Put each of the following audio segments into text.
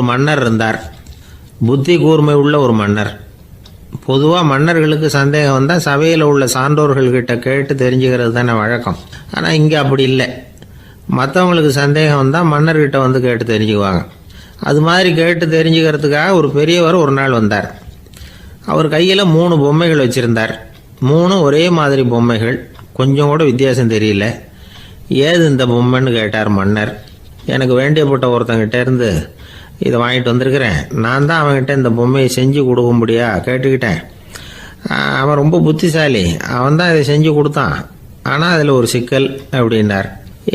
ஒரு மன்னர் இருந்தார். புத்தி கூர்மை உள்ள ஒரு மன்னர். பொதுவாக மன்னர்களுக்கு சந்தேகம் வந்தால் சபையில் உள்ள சான்றோர்கள்கிட்ட கேட்டு தெரிஞ்சுக்கிறது தானே வழக்கம். ஆனால் இங்கே அப்படி இல்லை. மற்றவங்களுக்கு சந்தேகம் வந்தால் மன்னர்கிட்ட வந்து கேட்டு தெரிஞ்சுக்குவாங்க. அது மாதிரி கேட்டு தெரிஞ்சுக்கிறதுக்காக ஒரு பெரியவர் ஒரு நாள் வந்தார். அவர் கையில் 3 பொம்மைகள் வச்சுருந்தார். 3 ஒரே மாதிரி பொம்மைகள், கொஞ்சம் கூட வித்தியாசம் தெரியல. ஏது இந்த பொம்மைன்னு கேட்டார் மன்னர். எனக்கு வேண்டியப்பட்ட ஒருத்தங்கிட்ட இருந்து இதை வாங்கிட்டு வந்திருக்கிறேன். நான் தான் அவன்கிட்ட இந்த பொம்மையை செஞ்சு கொடுக்க முடியா கேட்டுக்கிட்டேன். அவன் ரொம்ப புத்திசாலி, அவன் தான் இதை செஞ்சு கொடுத்தான். ஆனால் அதில் ஒரு சிக்கல் அப்படின்னார்.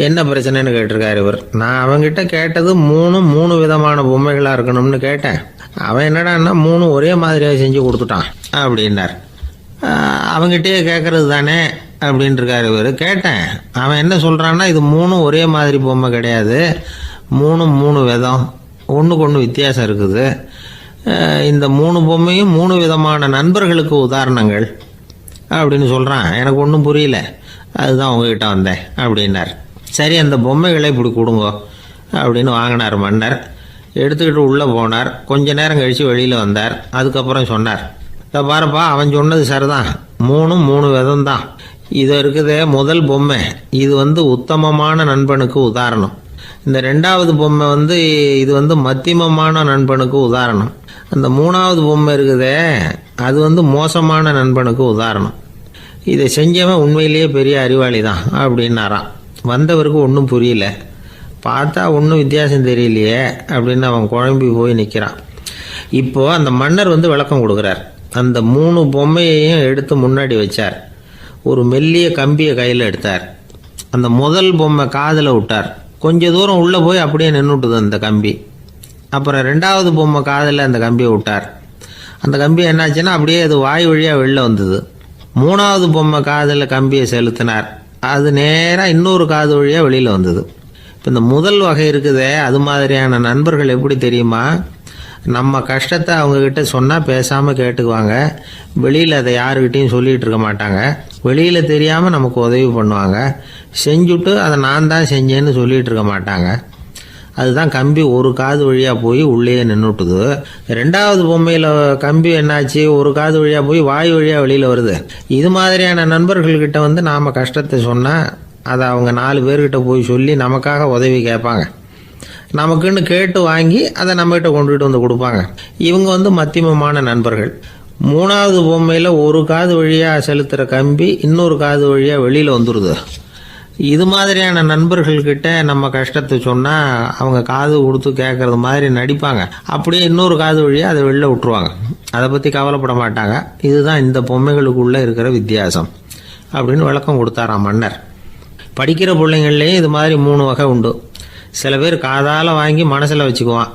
என்ன பிரச்சனைன்னு கேட்டிருக்காரு இவர். நான் அவன்கிட்ட கேட்டது 3 விதமான பொம்மைகளாக இருக்கணும்னு கேட்டேன். அவன் என்னடான்னா 3 ஒரே மாதிரியாக செஞ்சு கொடுத்துட்டான் அப்படின்னார். அவங்ககிட்டயே கேட்கறது தானே அப்படின்ட்டுருக்காரு இவர். கேட்டேன், அவன் என்ன சொல்கிறான்னா இது 3 ஒரே மாதிரி பொம்மை கிடையாது, 3 விதம், ஒன்றுக்கு ஒன்று வித்தியாசம் இருக்குது. இந்த 3 பொம்மையும் 3 விதமான நண்பர்களுக்கு உதாரணங்கள் அப்படின்னு சொல்கிறான். எனக்கு ஒன்றும் புரியல, அதுதான் உங்ககிட்ட வந்தேன் அப்படின்னார். சரி, அந்த பொம்மைகளை இப்படி கொடுங்க அப்படின்னு வாங்கினார் மன்னர். எடுத்துக்கிட்டு உள்ளே போனார். கொஞ்ச நேரம் கழித்து வெளியில் வந்தார். அதுக்கப்புறம் சொன்னார், இதை பாருப்பா, அவன் சொன்னது சரிதான், 3 விதம் தான். இது இருக்குதே முதல் பொம்மை, இது உத்தமமான நண்பனுக்கு உதாரணம். இந்த 2வது பொம்மை இது மத்தியமமான நண்பனுக்கு உதாரணம். அந்த 3வது பொம்மை இருக்குதே அது மோசமான நண்பனுக்கு உதாரணம். இதை செஞ்சவன் உண்மையிலேயே பெரிய அறிவாளி தான் அப்படின்னாராம். வந்தவருக்கு ஒன்றும் புரியல. பார்த்தா ஒன்றும் வித்தியாசம் தெரியலையே அப்படின்னு அவன் குழம்பி போய் நிற்கிறான். இப்போது அந்த மன்னர் விளக்கம் கொடுக்குறார். அந்த 3 பொம்மையையும் எடுத்து முன்னாடி வச்சார். ஒரு மெல்லிய கம்பியை கையில் எடுத்தார். அந்த முதல் பொம்மை காதில் விட்டார். கொஞ்ச தூரம் உள்ளே போய் அப்படியே நின்றுட்டுது அந்த கம்பி. அப்புறம் 2வது பொம்மை காதில் அந்த கம்பியை விட்டார். அந்த கம்பி என்னாச்சுன்னா அப்படியே அது வாய் வழியாக வெளில வந்தது. 3வது பொம்மை காதில் கம்பியை செலுத்தினார். அது நேராக இன்னொரு காது வழியாக வெளியில் வந்தது. இப்போ இந்த முதல் வகை இருக்குதே, அது மாதிரியான நண்பர்கள் எப்படி தெரியுமா? நம்ம கஷ்டத்தை அவங்கக்கிட்ட சொன்னால் பேசாமல் கேட்டுக்குவாங்க. வெளியில் அதை யாருக்கிட்டையும் சொல்லிகிட்டு இருக்க மாட்டாங்க. வெளியில் தெரியாமல் நமக்கு உதவி பண்ணுவாங்க. செஞ்சுட்டு அதை நான் தான் செஞ்சேன்னு சொல்லிகிட்டு இருக்க மாட்டாங்க. அதுதான் கம்பி ஒரு காது வழியாக போய் உள்ளே நின்றுட்டுது. 2வது பொம்மையில் கம்பி என்னாச்சு, ஒரு காது வழியாக போய் வாய் வழியாக வெளியில் வருது. இது மாதிரியான நண்பர்கள்கிட்ட நாம் கஷ்டத்தை சொன்னால் அதை அவங்க 4 பேர்கிட்ட போய் சொல்லி நமக்காக உதவி கேட்பாங்க. நமக்குன்னு கேட்டு வாங்கி அதை நம்மகிட்ட கொண்டுகிட்டு வந்து கொடுப்பாங்க. இவங்க மத்தியமமான நண்பர்கள். 3வது பொம்மையில் ஒரு காது வழியாக செலுத்துகிற கம்பி இன்னொரு காது வழியாக வெளியில் வந்துடுது. இது மாதிரியான நண்பர்கள்கிட்ட நம்ம கஷ்டத்தை சொன்னால் அவங்க காது கொடுத்து கேட்குறது மாதிரி நடிப்பாங்க. அப்படியே இன்னொரு காது வழியாக அதை வெளில விட்டுருவாங்க. அதை பற்றி கவலைப்பட மாட்டாங்க. இதுதான் இந்த பொம்மைகளுக்குள்ளே இருக்கிற வித்தியாசம் அப்படின்னு விளக்கம் கொடுத்தாராம் மன்னர். படிக்கிற பிள்ளைங்கள்லேயும் இது மாதிரி 3 வகை உண்டு. சில பேர் காதால் வாங்கி மனசில் வச்சுக்குவான்.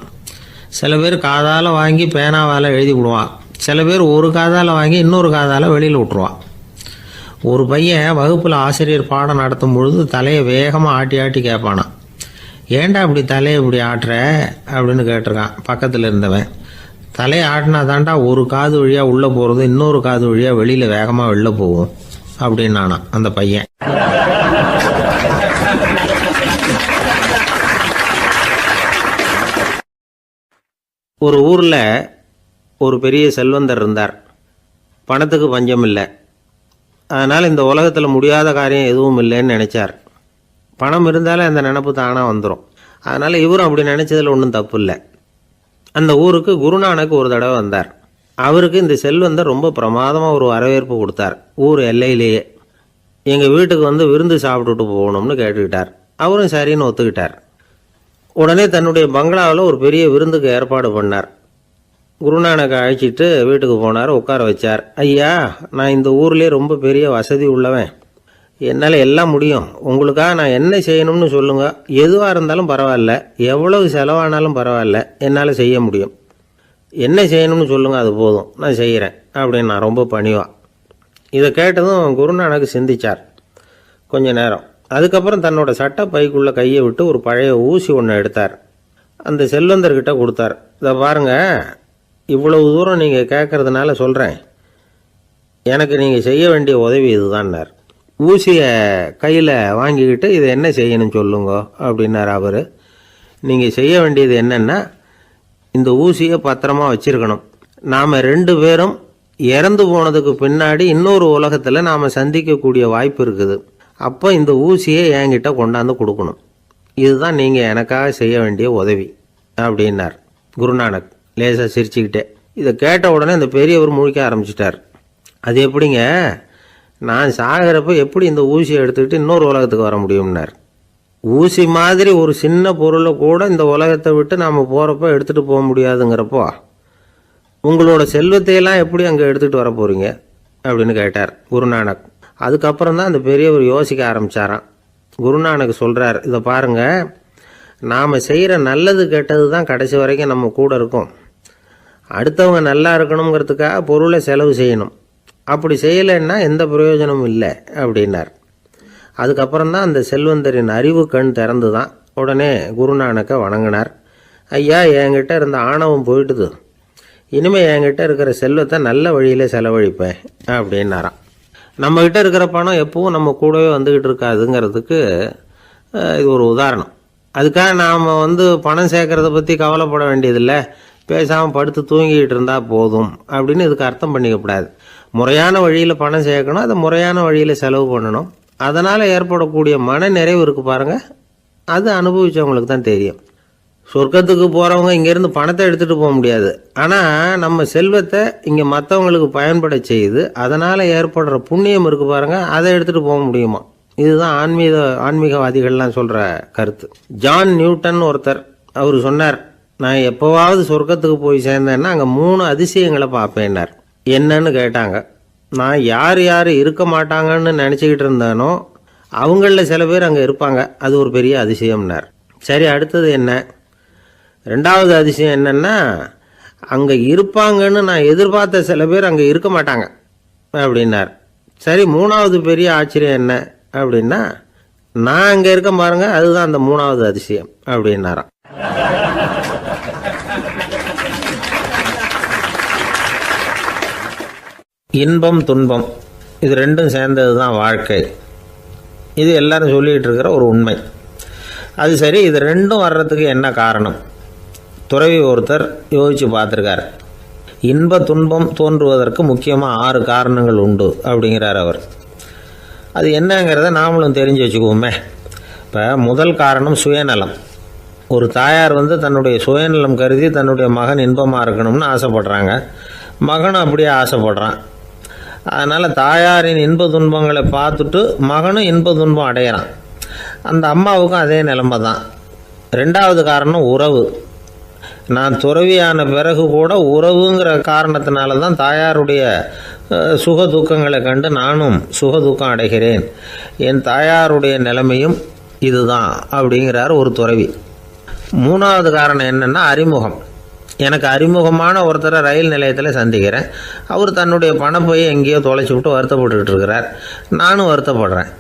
சில பேர் காதால் வாங்கி பேனாவால் எழுதி விடுவான். சில பேர் ஒரு காதால் வாங்கி இன்னொரு காதால் வெளியில் விட்டுருவான். ஒரு பையன் வகுப்பில் ஆசிரியர் பாடம் நடத்தும் பொழுது தலையை வேகமாக ஆட்டி ஆட்டி கேட்பானான். ஏன்டா இப்படி தலையை இப்படி ஆட்டுற அப்படின்னு கேட்டிருக்கான் பக்கத்தில் இருந்தவன். தலையை ஆட்டினா தாண்டா ஒரு காது வழியாக உள்ளே போகிறது, இன்னொரு காது வழியாக வெளியில் வேகமாக வெளில போகும் அப்படின்னானா அந்த பையன். ஒரு ஊரில் ஒரு பெரிய செல்வந்தர் இருந்தார். பணத்துக்கு பஞ்சம் இல்லை. அதனால் இந்த உலகத்தில் முடியாத காரியம் எதுவும் இல்லைன்னு நினச்சார். பணம் இருந்தாலே அந்த நினப்பு தானாக வந்துடும். அதனால் இவரும் அப்படி நினச்சதில் ஒன்றும் தப்பு இல்லை. அந்த ஊருக்கு குருநானக் ஒரு தடவை வந்தார். அவருக்கு இந்த செல்வந்தர் ரொம்ப பிரமாதமாக ஒரு வரவேற்பு கொடுத்தார். ஊர் எல்லையிலேயே எங்கள் வீட்டுக்கு விருந்து சாப்பிட்டுட்டு போகணும்னு கேட்டுக்கிட்டார். அவரும் சரின்னு ஒத்துக்கிட்டார். உடனே தன்னுடைய பங்களாவில் ஒரு பெரிய விருந்துக்கு ஏற்பாடு பண்ணார். குருநானக்கை அழைச்சிட்டு வீட்டுக்கு போனார். உட்கார வச்சார். ஐயா, நான் இந்த ஊர்லேயே ரொம்ப பெரிய வசதி உள்ளவன். என்னால் எல்லாம் முடியும். உங்களுக்காக நான் என்ன செய்யணும்னு சொல்லுங்கள். எதுவாக இருந்தாலும் பரவாயில்ல, எவ்வளவு செலவானாலும் பரவாயில்ல, என்னால் செய்ய முடியும். என்ன செய்யணும்னு சொல்லுங்கள், அது போதும், நான் செய்கிறேன் அப்படின்னு நான் ரொம்ப பணிவான். இதை கேட்டதும் குருநானக் சிந்திச்சார் கொஞ்ச நேரம். அதுக்கப்புறம் தன்னோட சட்டை பைக்குள்ளே கையை விட்டு ஒரு பழைய ஊசி ஒன்று எடுத்தார். அந்த செல்வந்தர்கிட்ட கொடுத்தார். இதை பாருங்கள், இவ்வளவு தூரம் நீங்கள் கேட்கறதுனால சொல்கிறேன். எனக்கு நீங்கள் செய்ய வேண்டிய உதவி இதுதான்னார். ஊசியை கையில் வாங்கிக்கிட்டு இதை என்ன செய்யணும்னு சொல்லுங்க அப்படின்னார் அவர். நீங்கள் செய்ய வேண்டியது என்னென்னா, இந்த ஊசியை பத்திரமா வச்சிருக்கணும். நாம் 2 பேரும் இறந்து போனதுக்கு பின்னாடி இன்னொரு உலகத்தில் நாம் சந்திக்கக்கூடிய வாய்ப்பு இருக்குது. அப்போ இந்த ஊசியை என்கிட்ட கொண்டாந்து கொடுக்கணும். இதுதான் நீங்கள் எனக்காக செய்ய வேண்டிய உதவி அப்படின்னார் குருநானக் லேசாக சிரிச்சுக்கிட்டே. இதை கேட்ட உடனே இந்த பெரியவர் முழிக்க ஆரம்பிச்சிட்டார். அது எப்படிங்க, நான் சாகிறப்ப எப்படி இந்த ஊசியை எடுத்துக்கிட்டு இன்னொரு உலகத்துக்கு வர முடியும்னார். ஊசி மாதிரி ஒரு சின்ன பொருளை கூட இந்த உலகத்தை விட்டு நாம் போகிறப்ப எடுத்துகிட்டு போக முடியாதுங்கிறப்போ உங்களோட செல்வத்தையெல்லாம் எப்படி அங்கே எடுத்துகிட்டு வர போகிறீங்க அப்படின்னு கேட்டார் குருநானக். அதுக்கப்புறம் தான் அந்த பெரியவர் யோசிக்க ஆரம்பித்தாராம். குருநானக் சொல்கிறார், இதை பாருங்கள், நாம் செய்கிற நல்லது கெட்டது தான் கடைசி வரைக்கும் நம்ம கூட இருக்கும். அடுத்தவங்க நல்லா இருக்கணுங்கிறதுக்காக பொருளை செலவு செய்யணும். அப்படி செய்யலைன்னா எந்த பிரயோஜனமும் இல்லை அப்படின்னார். அதுக்கப்புறம் தான் அந்த செல்வந்தரின் அறிவு கண் திறந்து தான் உடனே குருநானக்கை வணங்கினார். ஐயா, என்கிட்ட இருந்த ஆணவம் போயிட்டுது, இனிமேல் என்கிட்ட இருக்கிற செல்வத்தை நல்ல வழியில் செலவழிப்பேன் அப்படின்னாராம். நம்மக்கிட்ட இருக்கிற பணம் எப்பவும் நம்ம கூடவே வந்துக்கிட்டு இருக்காதுங்கிறதுக்கு இது ஒரு உதாரணம். அதுக்காக நாம் பணம் சேர்க்கறத பற்றி கவலைப்பட வேண்டியதில்லை, பேசாமல் படுத்து தூங்கிக்கிட்டு இருந்தால் போதும் அப்படின்னு இதுக்கு அர்த்தம் பண்ணிக்கப்படாது. முறையான வழியில் பணம் சேர்க்கணும், அதை முறையான வழியில் செலவு பண்ணணும். அதனால் ஏற்படக்கூடிய மன நிறைவு இருக்குது பாருங்கள், அது அனுபவித்தவங்களுக்கு தான் தெரியும். சொர்க்கத்துக்கு போகிறவங்க இங்கேருந்து பணத்தை எடுத்துகிட்டு போக முடியாது. ஆனால் நம்ம செல்வத்தை இங்கே மற்றவங்களுக்கு பயன்பட செய்து அதனால் ஏற்படுற புண்ணியம் இருக்குது பாருங்கள், அதை எடுத்துகிட்டு போக முடியுமா? இதுதான் ஆன்மீகவாதிகள்லாம் சொல்கிற கருத்து. ஜான் நியூட்டன் ஒருத்தர், அவர் சொன்னார், நான் எப்போவாவது சொர்க்கத்துக்கு போய் சேர்ந்தேன்னா அங்கே 3 அதிசயங்களை பார்ப்பேன்னார். என்னன்னு கேட்டாங்க. நான் யார் யார் இருக்க மாட்டாங்கன்னு நினச்சிக்கிட்டு இருந்தானோ அவங்களில் சில பேர் அங்கே இருப்பாங்க, அது ஒரு பெரிய அதிசயம்னார். சரி, அடுத்தது என்ன? 2வது அதிசயம் என்னென்னா, அங்கே இருப்பாங்கன்னு நான் எதிர்பார்த்த சில பேர் அங்கே இருக்க மாட்டாங்க அப்படின்னார். சரி, 3வது பெரிய ஆச்சரியம் என்ன அப்படின்னா, நான் அங்கே இருக்க பாருங்க, அதுதான் அந்த 3வது அதிசயம் அப்படின்னாராம். இன்பம் துன்பம் இது 2ம் சேர்ந்தது தான் வாழ்க்கை. இது எல்லாரும் சொல்லிகிட்டு இருக்கிற ஒரு உண்மை. அது சரி, இது 2ம் வர்றதுக்கு என்ன காரணம்? துறவி ஒருத்தர் யோசித்து பார்த்துருக்கார். இன்ப துன்பம் தோன்றுவதற்கு முக்கியமாக 6 காரணங்கள் உண்டு அப்படிங்கிறார் அவர். அது என்னங்கிறத நாமளும் தெரிஞ்சு வச்சுக்குவோமே. இப்போ முதல் காரணம் சுயநலம். ஒரு தாயார் தன்னுடைய சுயநலம் கருதி தன்னுடைய மகன் இன்பமாக இருக்கணும்னு ஆசைப்படுறாங்க. மகனும் அப்படியே ஆசைப்படுறான். அதனால் தாயாரின் இன்ப துன்பங்களை பார்த்துட்டு மகனும் இன்ப துன்பம் அடையிறான். அந்த அம்மாவுக்கும் அதே நிலைமை தான். 2வது காரணம் உறவு. நான் துறவியான பிறகு கூட உறவுங்கிற காரணத்தினால தான் தாயாருடைய சுக துக்கங்களை கண்டு நானும் சுக துக்கம் அடைகிறேன். என் தாயாருடைய நிலைமையும் இதுதான் அப்படிங்கிறார் ஒரு துறவி. 3வது காரணம் என்னென்னா அறிமுகம். எனக்கு அறிமுகமான ஒருத்தரை ரயில் நிலையத்தில் சந்திக்கிறேன். அவர் தன்னுடைய பணப்பையை எங்கேயோ தொலைச்சி விட்டு வருத்தப்பட்டுக்கிட்டு இருக்கிறார். நானும் வருத்தப்படுறேன்.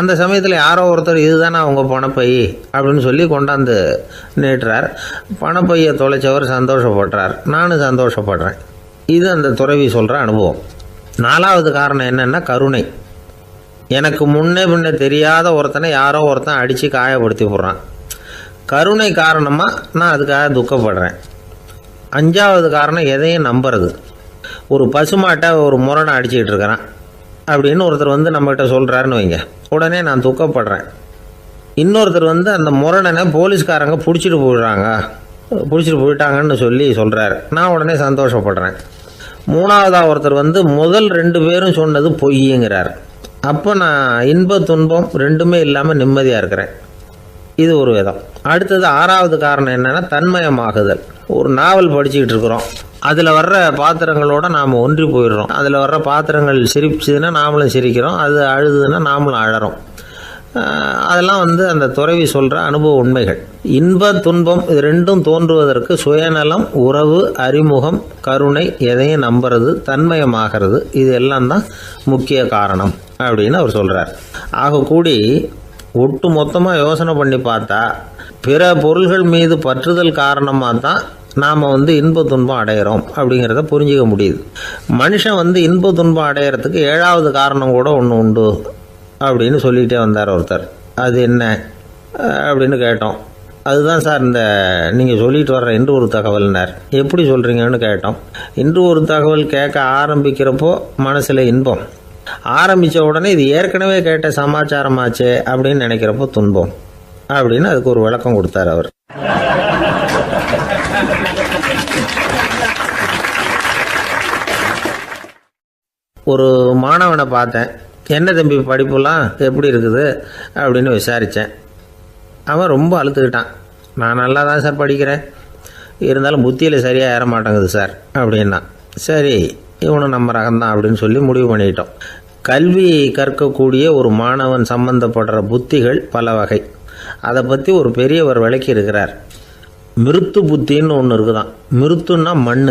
அந்த சமயத்தில் யாரோ ஒருத்தர் இதுதானே அவங்க பணப்பை அப்படின்னு சொல்லி கொண்டாந்து நீட்டுறார். பணப்பையை தொலைச்சவர் சந்தோஷப்படுறார், நானும் சந்தோஷப்படுறேன். இது அந்த துறவி சொல்கிற அனுபவம். 4வது காரணம் என்னென்னா கருணை. எனக்கு முன்னே தெரியாத ஒருத்தனை யாரோ ஒருத்தன் அடித்து காயப்படுத்தி போடுறான். கருணை காரணமாக நான் அதுக்காக துக்கப்படுறேன். 5வது காரணம் எதையும் நம்புறது. ஒரு பசுமாட்டை ஒரு முரணை அடிச்சுக்கிட்டு இருக்கிறான் அப்படின்னு ஒருத்தர் நம்மகிட்ட சொல்கிறாருன்னு வைங்க, உடனே நான் துக்கப்படுறேன். இன்னொருத்தர் அந்த முரணனை போலீஸ்காரங்க பிடிச்சிட்டு போயிட்டாங்கன்னு சொல்லி சொல்கிறாரு, நான் உடனே சந்தோஷப்படுறேன். 3வதாக ஒருத்தர் முதல் 2 பேரும் சொன்னது பொய்யுங்கிறார். அப்போ நான் இன்ப துன்பம் 2மே இல்லாமல் நிம்மதியாக இருக்கிறேன். இது ஒரு விதம். அடுத்தது 6வது காரணம் என்னென்னா தன்மயமாகுதல். ஒரு நாவல் படிச்சுக்கிட்டு இருக்கிறோம், அதில் வர்ற பாத்திரங்களோட நாம் ஒன்றி போயிடுறோம். அதில் வர்ற பாத்திரங்கள் சிரிச்சுதுன்னா நாமளும் சிரிக்கிறோம், அது அழுதுன்னா நாமளும் அழறோம். அதெல்லாம் அந்த துறவி சொல்கிற அனுபவ உண்மைகள். இன்ப துன்பம் இது 2ம் தோன்றுவதற்கு சுயநலம், உறவு, அறிமுகம், கருணை, எதையும் நம்புறது, தன்மயமாகிறது, இது எல்லாம் தான் முக்கிய காரணம் அப்படின்னு அவர் சொல்கிறார். ஆகக்கூடி ஒட்டு மொத்தமாக யோசனை பண்ணி பார்த்தா பிற பொருள்கள் மீது பற்றுதல் காரணமாக தான் நாம் இன்ப துன்பம் அடையிறோம் அப்படிங்கிறத புரிஞ்சிக்க முடியுது. மனுஷன் இன்ப துன்பம் அடையிறதுக்கு 7வது காரணம் கூட ஒன்று உண்டு அப்படின்னு சொல்லிகிட்டே வந்தார் ஒருத்தர். அது என்ன அப்படின்னு கேட்டோம். அதுதான் சார் இந்த நீங்கள் சொல்லிட்டு வர்ற இன்று ஒரு தகவல்னார். எப்படி சொல்கிறீங்கன்னு கேட்டோம். இன்று ஒரு தகவல் கேட்க ஆரம்பிக்கிறப்போ மனசில் இன்பம், ஆரம்பித்த உடனே இது ஏற்கனவே கேட்ட சமாச்சாரமாச்சே அப்படின்னு நினைக்கிறப்போ துன்பம் அப்படின்னு அதுக்கு ஒரு விளக்கம் கொடுத்தார் அவர். ஒரு மாணவனை பார்த்தேன். என்ன தம்பி படிப்புலாம் எப்படி இருக்குது அப்படின்னு விசாரித்தேன். அவன் ரொம்ப அழுத்துக்கிட்டான். நான் நல்லா தான் சார் படிக்கிறேன், இருந்தாலும் புத்தியில் சரியாக ஏற மாட்டேங்குது சார் அப்படின்னா. சரி, இவனும் நம்ம ரகம்தான் அப்படின்னு சொல்லி முடிவு பண்ணிட்டோம். கல்வி கற்கக்கூடிய ஒரு மாணவன் சம்பந்தப்படுற புத்திகள் பல வகை. அதை பற்றி ஒரு பெரியவர் விளக்கி இருக்கிறார். மிருத்து புத்தின்னு ஒன்று இருக்குதான். மிருத்துன்னா மண்.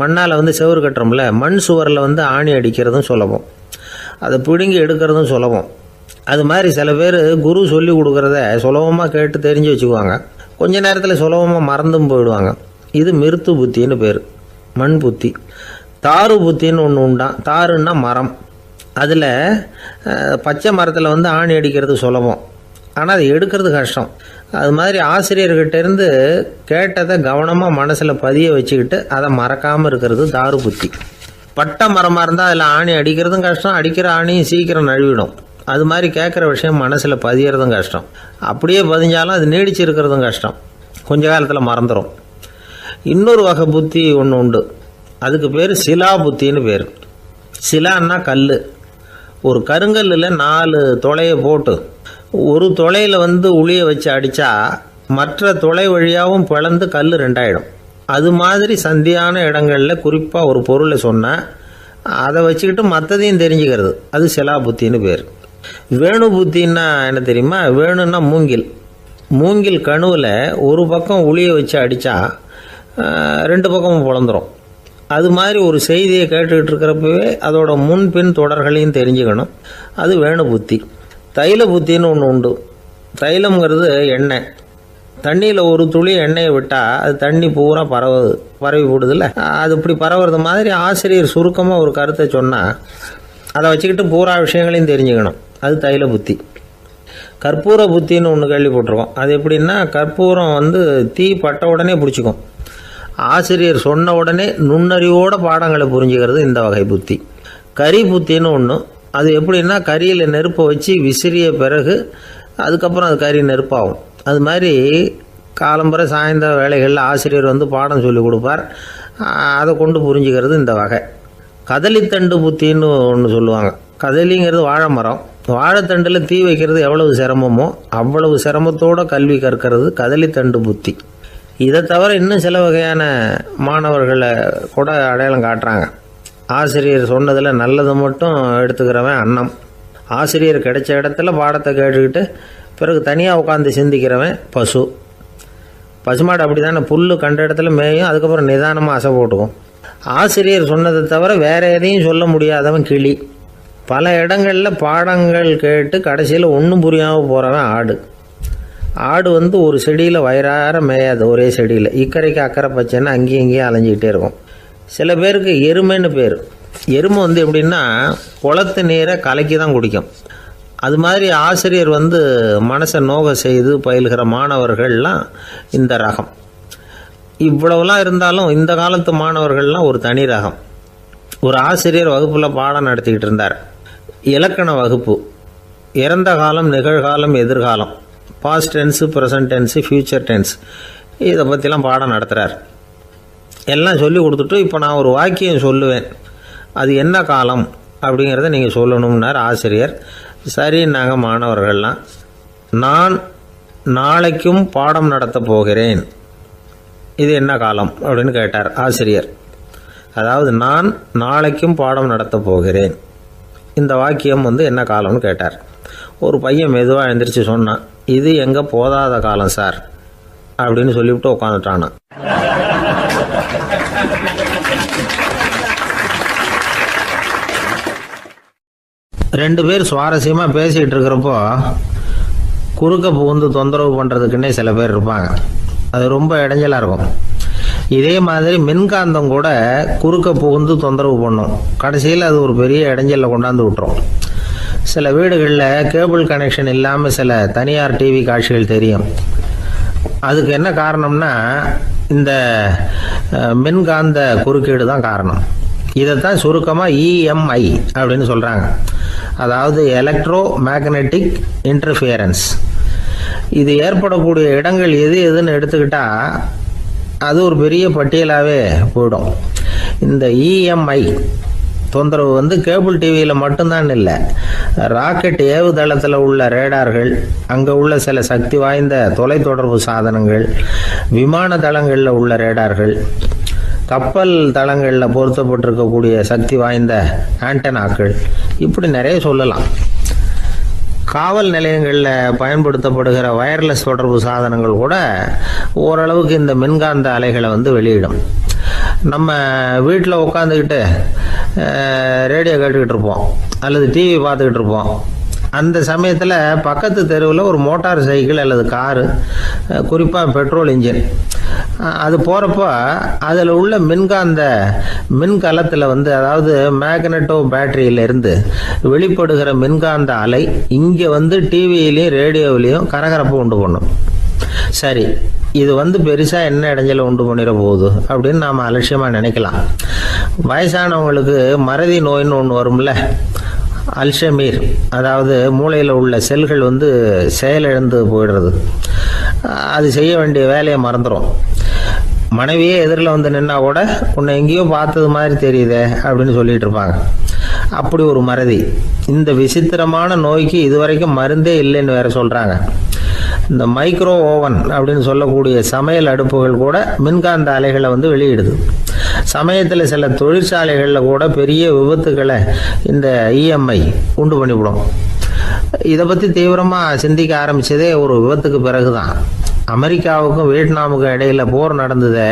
மண்ணால் செவுறு கட்டுறோம்ல, மண் சுவரில் ஆணி அடிக்கிறதும் சுலபம், அதை பிடுங்கி எடுக்கிறதும் சுலபம். அது மாதிரி சில பேர் குரு சொல்லி கொடுக்குறத சுலபமாக கேட்டு தெரிஞ்சு வச்சுக்குவாங்க, கொஞ்ச நேரத்தில் சுலபமாக மறந்தும் போயிடுவாங்க. இது மிருத்து புத்தின்னு பேர், மண் புத்தி. தாரு புத்தின்னு ஒன்று உண்டான். தாருன்னா மரம். அதில் பச்சை மரத்தில் ஆணி அடிக்கிறது சுலபம், ஆனால் அதை எடுக்கிறது கஷ்டம். அது மாதிரி ஆசிரியர்கிட்டேருந்து கேட்டதை கவனமாக மனசில் பதிய வச்சுக்கிட்டு அதை மறக்காமல் இருக்கிறது தாரு புத்தி. பட்டை மரமாக இருந்தால் அதில் ஆணி அடிக்கிறதும் கஷ்டம், அடிக்கிற ஆணியும் சீக்கிரம் நழுவிடும். அது மாதிரி கேட்குற விஷயம் மனசில் பதியறதும் கஷ்டம். அப்படியே பதிஞ்சாலும் அது நீடிச்சு இருக்கிறதும் கஷ்டம், கொஞ்ச காலத்தில் மறந்துடும். இன்னொரு வகை புத்தி ஒன்று உண்டு, அதுக்கு பேர் சிலா புத்தின்னு பேர். சிலான்னா கல். ஒரு கருங்கல்லில் 4 துளையை போட்டு ஒரு துளையில் உளியை வச்சு அடித்தா மற்ற துளை வழியாகவும் பிளந்து கல் 2 ஆகிடும். அது மாதிரி சந்தியான இடங்களில் குறிப்பாக ஒரு பொருளை சொன்னால் அதை வச்சுக்கிட்டு மற்றதையும் தெரிஞ்சுக்கிறது, அது சிலா புத்தின்னு பேர். வேணு புத்தின்னா என்ன தெரியுமா? வேணுன்னா மூங்கில். மூங்கில் கணுவில் ஒரு பக்கம் உளியை வச்சு அடித்தா 2 பக்கமும் பிளந்துடும். அது மாதிரி ஒரு செய்தியை கேட்டுக்கிட்டு இருக்கிறப்பவே அதோட முன்பின் தொடர்களையும் தெரிஞ்சுக்கணும், அது வேணு புத்தி. தைல புத்தின்னு ஒன்று உண்டு. தைலம்ங்கிறது எண்ணெய். தண்ணியில் ஒரு துளி எண்ணெயை விட்டால் அது தண்ணி பூரா பரவி போடுதில்ல, அது இப்படி பரவுறது மாதிரி ஆசிரியர் சுருக்கமாக ஒரு கருத்தை சொன்னால் அதை வச்சுக்கிட்டு பூரா விஷயங்களையும் தெரிஞ்சுக்கணும், அது தைல புத்தி. கற்பூர புத்தின்னு ஒன்று கேள்விப்பட்டிருக்கோம். அது எப்படின்னா, கற்பூரம் தீ பட்ட உடனே பிடிச்சிக்கும். ஆசிரியர் சொன்ன உடனே நுண்ணறிவோட பாடங்களை புரிஞ்சுக்கிறது இந்த வகை புத்தி. கரி புத்தின்னு ஒன்று. அது எப்படின்னா, கரியில் நெருப்பை வச்சு விசிறிய பிறகு அதுக்கப்புறம் அது கறி நெருப்பாகும். அது மாதிரி காலம்பரை சாயந்தர வேலைகளில் ஆசிரியர் பாடம் சொல்லி கொடுப்பார், அதை கொண்டு புரிஞ்சுக்கிறது இந்த வகை. கதலித்தண்டு புத்தின்னு ஒன்று சொல்லுவாங்க. கதலிங்கிறது வாழை மரம். வாழைத்தண்டில் தீ வைக்கிறது எவ்வளவு சிரமமோ அவ்வளவு சிரமத்தோடு கல்வி கற்கிறது கதலித்தண்டு புத்தி. இதை தவிர இன்னும் சில வகையான மாணவர்களை கூட அடையாளம் காட்டுறாங்க. ஆசிரியர் சொன்னதில் நல்லதை மட்டும் எடுத்துக்கிறவன் அன்னம். ஆசிரியர் கிடைச்ச இடத்துல பாடத்தை கேட்டுக்கிட்டு பிறகு தனியாக உட்காந்து சிந்திக்கிறவன் பசு. பசுமாடு அப்படி தானே, புல் கண்ட இடத்துல மேயும், அதுக்கப்புறம் நிதானமாக அசை போட்டுக்கும். ஆசிரியர் சொன்னதை தவிர வேறு எதையும் சொல்ல முடியாதவன் கிளி. பல இடங்களில் பாடங்கள் கேட்டு கடைசியில் ஒன்றும் புரியாமல் போகிறவன் ஆடு. ஆடு ஒரு செடியில் வயிறார மேயாது, ஒரே செடியில். இக்கரைக்கு அக்கறை பச்சைன்னா அங்கேயும் இங்கேயும் அலைஞ்சிக்கிட்டே இருக்கும். சில பேருக்கு எருமைன்னு பேர். எருமை எப்படின்னா, குளத்து நீரை கலக்கி தான் குடிக்கும். அது மாதிரி ஆசிரியர் மனசை நோக செய்து பயில்கிற மாணவர்கள்லாம் இந்த ரகம். இவ்வளவுலாம் இருந்தாலும் இந்த காலத்து மாணவர்கள்லாம் ஒரு தனி ரகம். ஒரு ஆசிரியர் வகுப்பில் பாடம் நடத்திக்கிட்டு இருந்தார். இலக்கண வகுப்பு. இறந்த காலம், நிகழ்காலம், எதிர்காலம், past tense, present tense, future tense, இதை பற்றிலாம் பாடம் நடத்துகிறார். எல்லாம் சொல்லி கொடுத்துட்டு இப்போ நான் ஒரு வாக்கியம் சொல்லுவேன், அது என்ன காலம் அப்படிங்கிறத நீங்கள் சொல்லணும்னார் ஆசிரியர். சரி, நாங்கள் மாணவர்கள்லாம், நான் நாளைக்கும் பாடம் நடத்த போகிறேன், இது என்ன காலம் அப்படின்னு கேட்டார் ஆசிரியர். அதாவது நான் நாளைக்கும் பாடம் நடத்த போகிறேன், இந்த வாக்கியம் என்ன காலம்னு கேட்டார். ஒரு பையன் மெதுவாக எழுந்திரிச்சு சொன்னான், இது எங்கே போதாத காலம் சார் அப்படின்னு சொல்லிவிட்டு உட்காந்துட்டானா. ரெண்டு பேர் சுவாரஸ்யமாக பேசிகிட்டு இருக்கிறப்போ குறுக்க புகுந்து தொந்தரவு பண்ணுறதுக்குன்னே சில பேர் இருப்பாங்க. அது ரொம்ப இடைஞ்சலாக இருக்கும். இதே மாதிரி மின்காந்தம் கூட குறுக்க புகுந்து தொந்தரவு பண்ணும். கடைசியில் அது ஒரு பெரிய இடைஞ்சலில் கொண்டாந்து விட்டுரும். சில வீடுகளில் கேபிள் கனெக்ஷன் இல்லாமல் சில தனியார் டிவி காட்சிகள் தெரியும். அதுக்கு என்ன காரணம்னா இந்த மின்காந்த குறுக்கீடு தான் காரணம். இதைத்தான் சுருக்கமாக இஎம்ஐ அப்படின்னு சொல்கிறாங்க. அதாவது எலக்ட்ரோ மேக்னெட்டிக் இன்டர்ஃபியரன்ஸ். இது ஏற்படக்கூடிய இடங்கள் எது எதுன்னு எடுத்துக்கிட்டா அது ஒரு பெரிய பட்டியலாகவே போயிடும். இந்த இஎம்ஐ தொந்தரவு வந்து கேபிள் டிவியில் மட்டும்தான் இல்லை, ராக்கெட் ஏவுதளத்தில் உள்ள ரேடார்கள், அங்கே உள்ள சில சக்தி வாய்ந்த தொலைத்தொடர்பு சாதனங்கள், விமான தளங்களில் உள்ள ரேடார்கள், கப்பல் தளங்களில் பொருத்தப்பட்டிருக்கக்கூடிய சக்தி வாய்ந்த ஆண்டனாக்கள், இப்படி நிறைய சொல்லலாம். காவல் நிலையங்களில் பயன்படுத்தப்படுகிற வயர்லெஸ் தொடர்பு சாதனங்கள் கூட ஓரளவுக்கு இந்த மின்காந்த அலைகளை வந்து வெளியிடும். நம்ம வீட்டில் உட்காந்துக்கிட்டு ரேடியோ கேட்டுக்கிட்டு இருப்போம் அல்லது டிவி பார்த்துக்கிட்டு இருப்போம். அந்த சமயத்தில் பக்கத்து தெருவில் ஒரு மோட்டார் சைக்கிள் அல்லது காரு, குறிப்பாக பெட்ரோல் இன்ஜின், அது போகிறப்போ அதில் உள்ள மின்கலத்தில் வந்து, அதாவது மேக்னட்டோ பேட்டரியிலிருந்து வெளிப்படுகிற மின்காந்த அலை இங்கே வந்து டிவியிலையும் ரேடியோவிலையும் கரகரப்பை உண்டு பண்ணும். சரி, இது வந்து பெருசாக என்ன இடைஞ்சலை உண்டு பண்ணிட போகுது அப்படின்னு நாம் அலட்சியமாக நினைக்கலாம். வயசானவங்களுக்கு மறதி நோயின்னு ஒன்று வரும்ல, அல்ஷமீர், அதாவது மூளையில் உள்ள செல்கள் வந்து செயலிழந்து போயிடுறது. அது செய்ய வேண்டிய வேலையை மறந்துடும். மனைவியே எதிரில் வந்து நின்னா கூட உன்னை எங்கேயோ பார்த்தது மாதிரி தெரியுதே அப்படின்னு சொல்லிட்டு இருப்பாங்க. அப்படி ஒரு மறதி. இந்த விசித்திரமான நோய்க்கு இதுவரைக்கும் மருந்தே இல்லைன்னு வேற சொல்கிறாங்க. இந்த மைக்ரோ ஓவன் அப்படின்னு சொல்லக்கூடிய சமையல் அடுப்புகள் கூட மின்காந்த அலைகளை வந்து வெளியிடுது. சமயத்தில் சில தொழிற்சாலைகளில் கூட பெரிய விபத்துக்களை இந்த இஎம்ஐ உண்டு பண்ணிவிடும். இதை பற்றி தீவிரமாக சிந்திக்க ஆரம்பித்ததே ஒரு விபத்துக்கு பிறகு தான். அமெரிக்காவுக்கும் வியட்நாமுக்கும் இடையில போர் நடந்தது.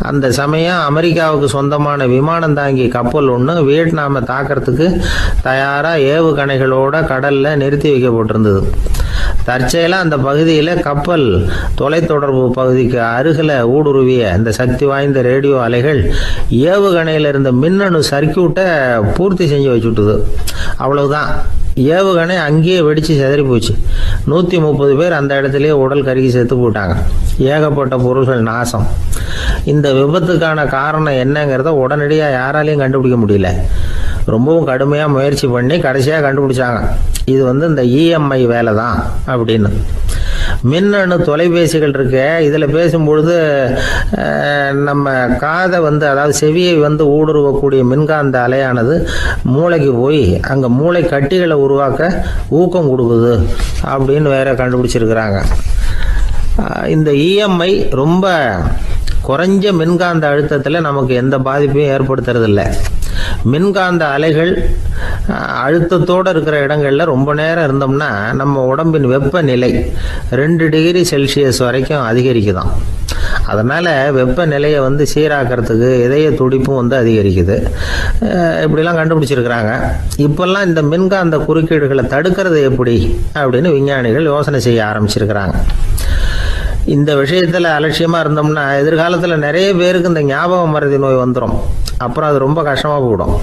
அந்த சமயம் அமெரிக்காவுக்கு சொந்தமான விமானம் தாங்கி கப்பல் ஒன்று வியட்நாமை தாக்கிறதுக்கு தயாராக ஏவுகணைகளோட கடலில் நிறுத்தி வைக்கப்பட்டிருந்தது. தற்செயலாக அந்த பகுதியில் கப்பல் தொலைத்தொடர்பு பகுதிக்கு அருகில் ஊடுருவிய இந்த சக்தி வாய்ந்த ரேடியோ அலைகள் ஏவுகணையில் இருந்த மின்னணு சர்க்கியூட்டை பூர்த்தி செஞ்சு வச்சுட்டுது. அவ்வளவுதான், ஏவுகணை அங்கேயே வெடித்து சிதறி போச்சு. 130 பேர் அந்த இடத்துலயே உடல் கருகி செத்து போட்டாங்க. ஏகப்பட்ட பொருள்கள் நாசம். இந்த விபத்துக்கான காரணம் என்னங்கிறத உடனடியாக யாராலையும் கண்டுபிடிக்க முடியல. ரொம்பவும் கடுமையாக முயற்சி பண்ணி கடைசியாக கண்டுபிடிச்சாங்க, இது வந்து இந்த இஎம்ஐ வேலை தான் அப்படின்னு. மின்னணு தொலைபேசிகள் இருக்கு, இதில் பேசும்பொழுது நம்ம காதை வந்து, அதாவது செவியை வந்து ஊடுருவக்கூடிய மின்காந்த அலையானது மூளைக்கு போய் அங்கே மூளை கட்டிகளை உருவாக்க ஊக்கம் கொடுக்குது அப்படின்னு வேற கண்டுபிடிச்சிருக்கிறாங்க. இந்த இஎம்ஐ ரொம்ப குறைஞ்ச மின்காந்த அழுத்தத்தில் நமக்கு எந்த பாதிப்பையும் ஏற்படுத்துறதில்லை. மின்காந்த அலைகள் அழுத்தத்தோடு இருக்கிற இடங்களில் ரொம்ப நேரம் இருந்தோம்னா நம்ம உடம்பின் வெப்பநிலை 2 டிகிரி செல்சியஸ் வரைக்கும் அதிகரிக்குதாம். அதனால் வெப்பநிலையை வந்து சீராக்கிறதுக்கு இதய துடிப்பும் வந்து அதிகரிக்குது. இப்படிலாம் கண்டுபிடிச்சிருக்கிறாங்க. இப்போல்லாம் இந்த மின்காந்த குறுக்கீடுகளை தடுக்கிறது எப்படி அப்படின்னு விஞ்ஞானிகள் யோசனை செய்ய ஆரம்பிச்சிருக்கிறாங்க. இந்த விஷயத்தில் அலட்சியமாக இருந்தோம்னா எதிர்காலத்தில் நிறைய பேருக்கு இந்த ஞாபக மறதி நோய் வந்துடும். அப்புறம் அது ரொம்ப கஷ்டமாக போயிடும்.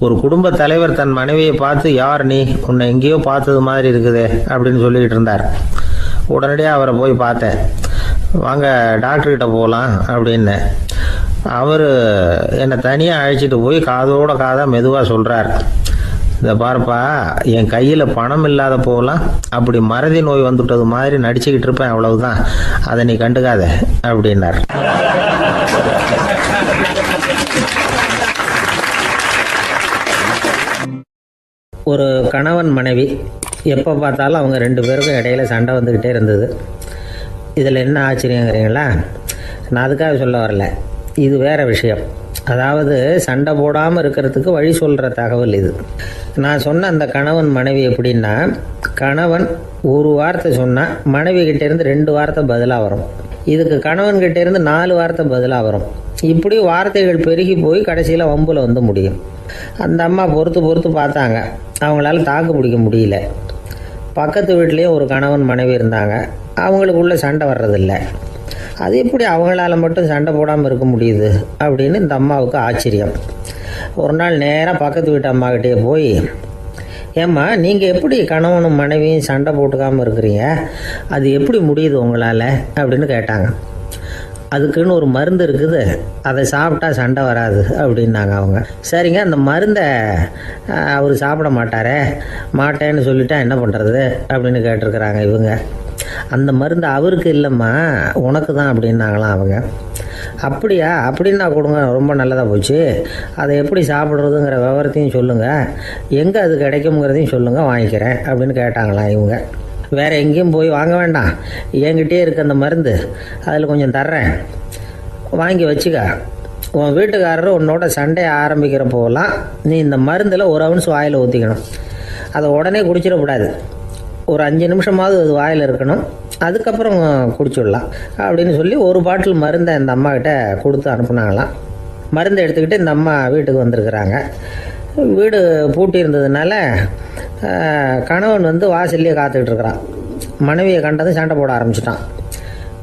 ஒரு குடும்ப தலைவர் தன் மனைவியை பார்த்து, யார் நீ, உன்னை எங்கேயோ பார்த்தது மாதிரி இருக்குதே அப்படின்னு சொல்லிக்கிட்டு இருந்தார். உடனடியாக அவரை போய் பார்த்தேன். வாங்க டாக்டர்கிட்ட போகலாம் அப்படின்னு. அவர் என்னை தனியாக அழைச்சிட்டு போய் காதோட காதாக மெதுவாக சொல்கிறார், இதை பாருப்பா, என் கையில் பணம் இல்லாத போகலாம் அப்படி மறதி நோய் வந்துட்டது மாதிரி நடிச்சுக்கிட்டு இருப்பேன், அவ்வளவுதான், அதை நீ கண்டுக்காத அப்படின்னார். ஒரு கணவன் மனைவி எப்போ பார்த்தாலும் அவங்க 2 பேருக்கும் இடையில சண்டை வந்துக்கிட்டே இருந்தது. இதில் என்ன ஆச்சரியங்கிறீங்களா? நான் அதுக்காக சொல்ல வரல, இது வேற விஷயம். அதாவது சண்டை போடாமல் இருக்கிறதுக்கு வழி சொல்கிற தகவல் இது. நான் சொன்ன அந்த கணவன் மனைவி எப்படின்னா, கணவன் ஒரு வார்த்தை சொன்னால் மனைவி கிட்டேருந்து 2 வார்த்தை பதிலாக வரும். இதுக்கு கணவன் கிட்டேருந்து 4 வார்த்தை பதிலாக வரும். இப்படி வார்த்தைகள் பெருகி போய் கடைசியில் வம்பில் வந்து முடியும். அந்த அம்மா பொறுத்து பார்த்தாங்க, அவங்களால தாக்கு பிடிக்க முடியல. பக்கத்து வீட்லேயும் ஒரு கணவன் மனைவி இருந்தாங்க, அவங்களுக்குள்ள சண்டை வர்றதில்லை. அது எப்படி அவங்களால மட்டும் சண்டை போடாமல் இருக்க முடியுது அப்படின்னு இந்த அம்மாவுக்கு ஆச்சரியம். ஒரு நாள் நேராக பக்கத்து வீட்டு அம்மாக்கிட்டே போய், ஏம்மா நீங்கள் எப்படி கணவனும் மனைவியும் சண்டை போட்டுக்காமல் இருக்கிறீங்க, அது எப்படி முடியுது உங்களால் அப்படின்னு கேட்டாங்க. அதுக்குன்னு ஒரு மருந்து இருக்குது, அதை சாப்பிட்டா சண்டை வராது அப்படின்னாங்க அவங்க. சரிங்க, அந்த மருந்தை அவர் சாப்பிட மாட்டேன்னு சொல்லிட்டா என்ன பண்ணுறது அப்படின்னு கேட்டிருக்கிறாங்க இவங்க. அந்த மருந்து அவருக்கு இல்லைம்மா, உனக்கு தான் அப்படின்னாங்களாம் அவங்க. அப்படியா, அப்படின்னா கொடுங்க, ரொம்ப நல்லதாக போச்சு. அதை எப்படி சாப்பிட்றதுங்கிற விவரத்தையும் சொல்லுங்கள், எங்கே அது கிடைக்குங்கிறதையும் சொல்லுங்கள், வாங்கிக்கிறேன் அப்படின்னு கேட்டாங்களாம் இவங்க. வேறு எங்கேயும் போய் வாங்க வேண்டாம், என்கிட்டே இருக்க அந்த மருந்து அதில் கொஞ்சம் தர்றேன், வாங்கி வச்சுக்க. உன் வீட்டுக்காரர் உன்னோட சண்டையை ஆரம்பிக்கிறப்போலாம் நீ இந்த மருந்தில் ஒரு அவுன்ஸ் வாயில் ஊற்றிக்கணும். அதை உடனே குடிச்சிடக்கூடாது, ஒரு 5 நிமிஷமாவது அது வாயில் இருக்கணும், அதுக்கப்புறம் குடிச்சிடலாம் அப்படின்னு சொல்லி ஒரு பாட்டில் மருந்தை இந்த அம்மாக்கிட்ட கொடுத்து அனுப்புனாங்களாம். மருந்தை எடுத்துக்கிட்டு இந்த அம்மா வீட்டுக்கு வந்திருக்கிறாங்க. வீடு பூட்டி இருந்ததுனால கணவன் வந்து வாசல்லையே காத்துக்கிட்டு இருக்கிறான். மனைவியை கண்டதும் சண்டை போட ஆரம்பிச்சிட்டான்.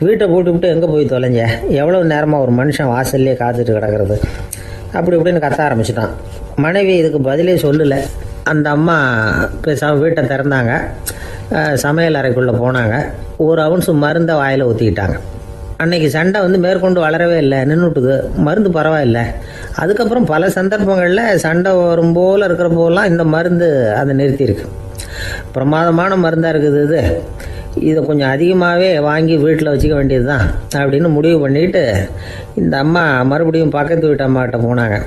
வீட்டை பூட்டி எங்கே போய் தொலைஞ்ச, எவ்வளோ நேரமாக ஒரு மனுஷன் வாசல்லையே காத்துட்டு கிடக்கிறது அப்படி இப்படின்னு கத்த ஆரம்பிச்சிட்டான். மனைவி இதுக்கு பதிலே சொல்லலை. அந்த அம்மா பேசாமல் வீட்டை திறந்தாங்க, சமையல் அறைக்குள்ளே போனாங்க, ஒரு அவுன்ஸ் மருந்தை வாயில் ஊற்றிக்கிட்டாங்க. அன்னைக்கு சண்டை வந்து மேற்கொண்டு வளரவே இல்லை, நின்றுட்டுது. மருந்து பரவாயில்ல. அதுக்கப்புறம் பல சந்தர்ப்பங்களில் சண்டை வரும் போல் இருக்கிற போலாம் இந்த மருந்து அதை நிறுத்தியிருக்கு. பிரமாதமான மருந்தாக இருக்குது இதை கொஞ்சம் அதிகமாகவே வாங்கி வீட்டில் வச்சுக்க வேண்டியது தான் அப்படின்னு முடிவு பண்ணிட்டு இந்த அம்மா மறுபடியும் பக்கத்து வீட்டு அம்மாக்கிட்ட போனாங்க.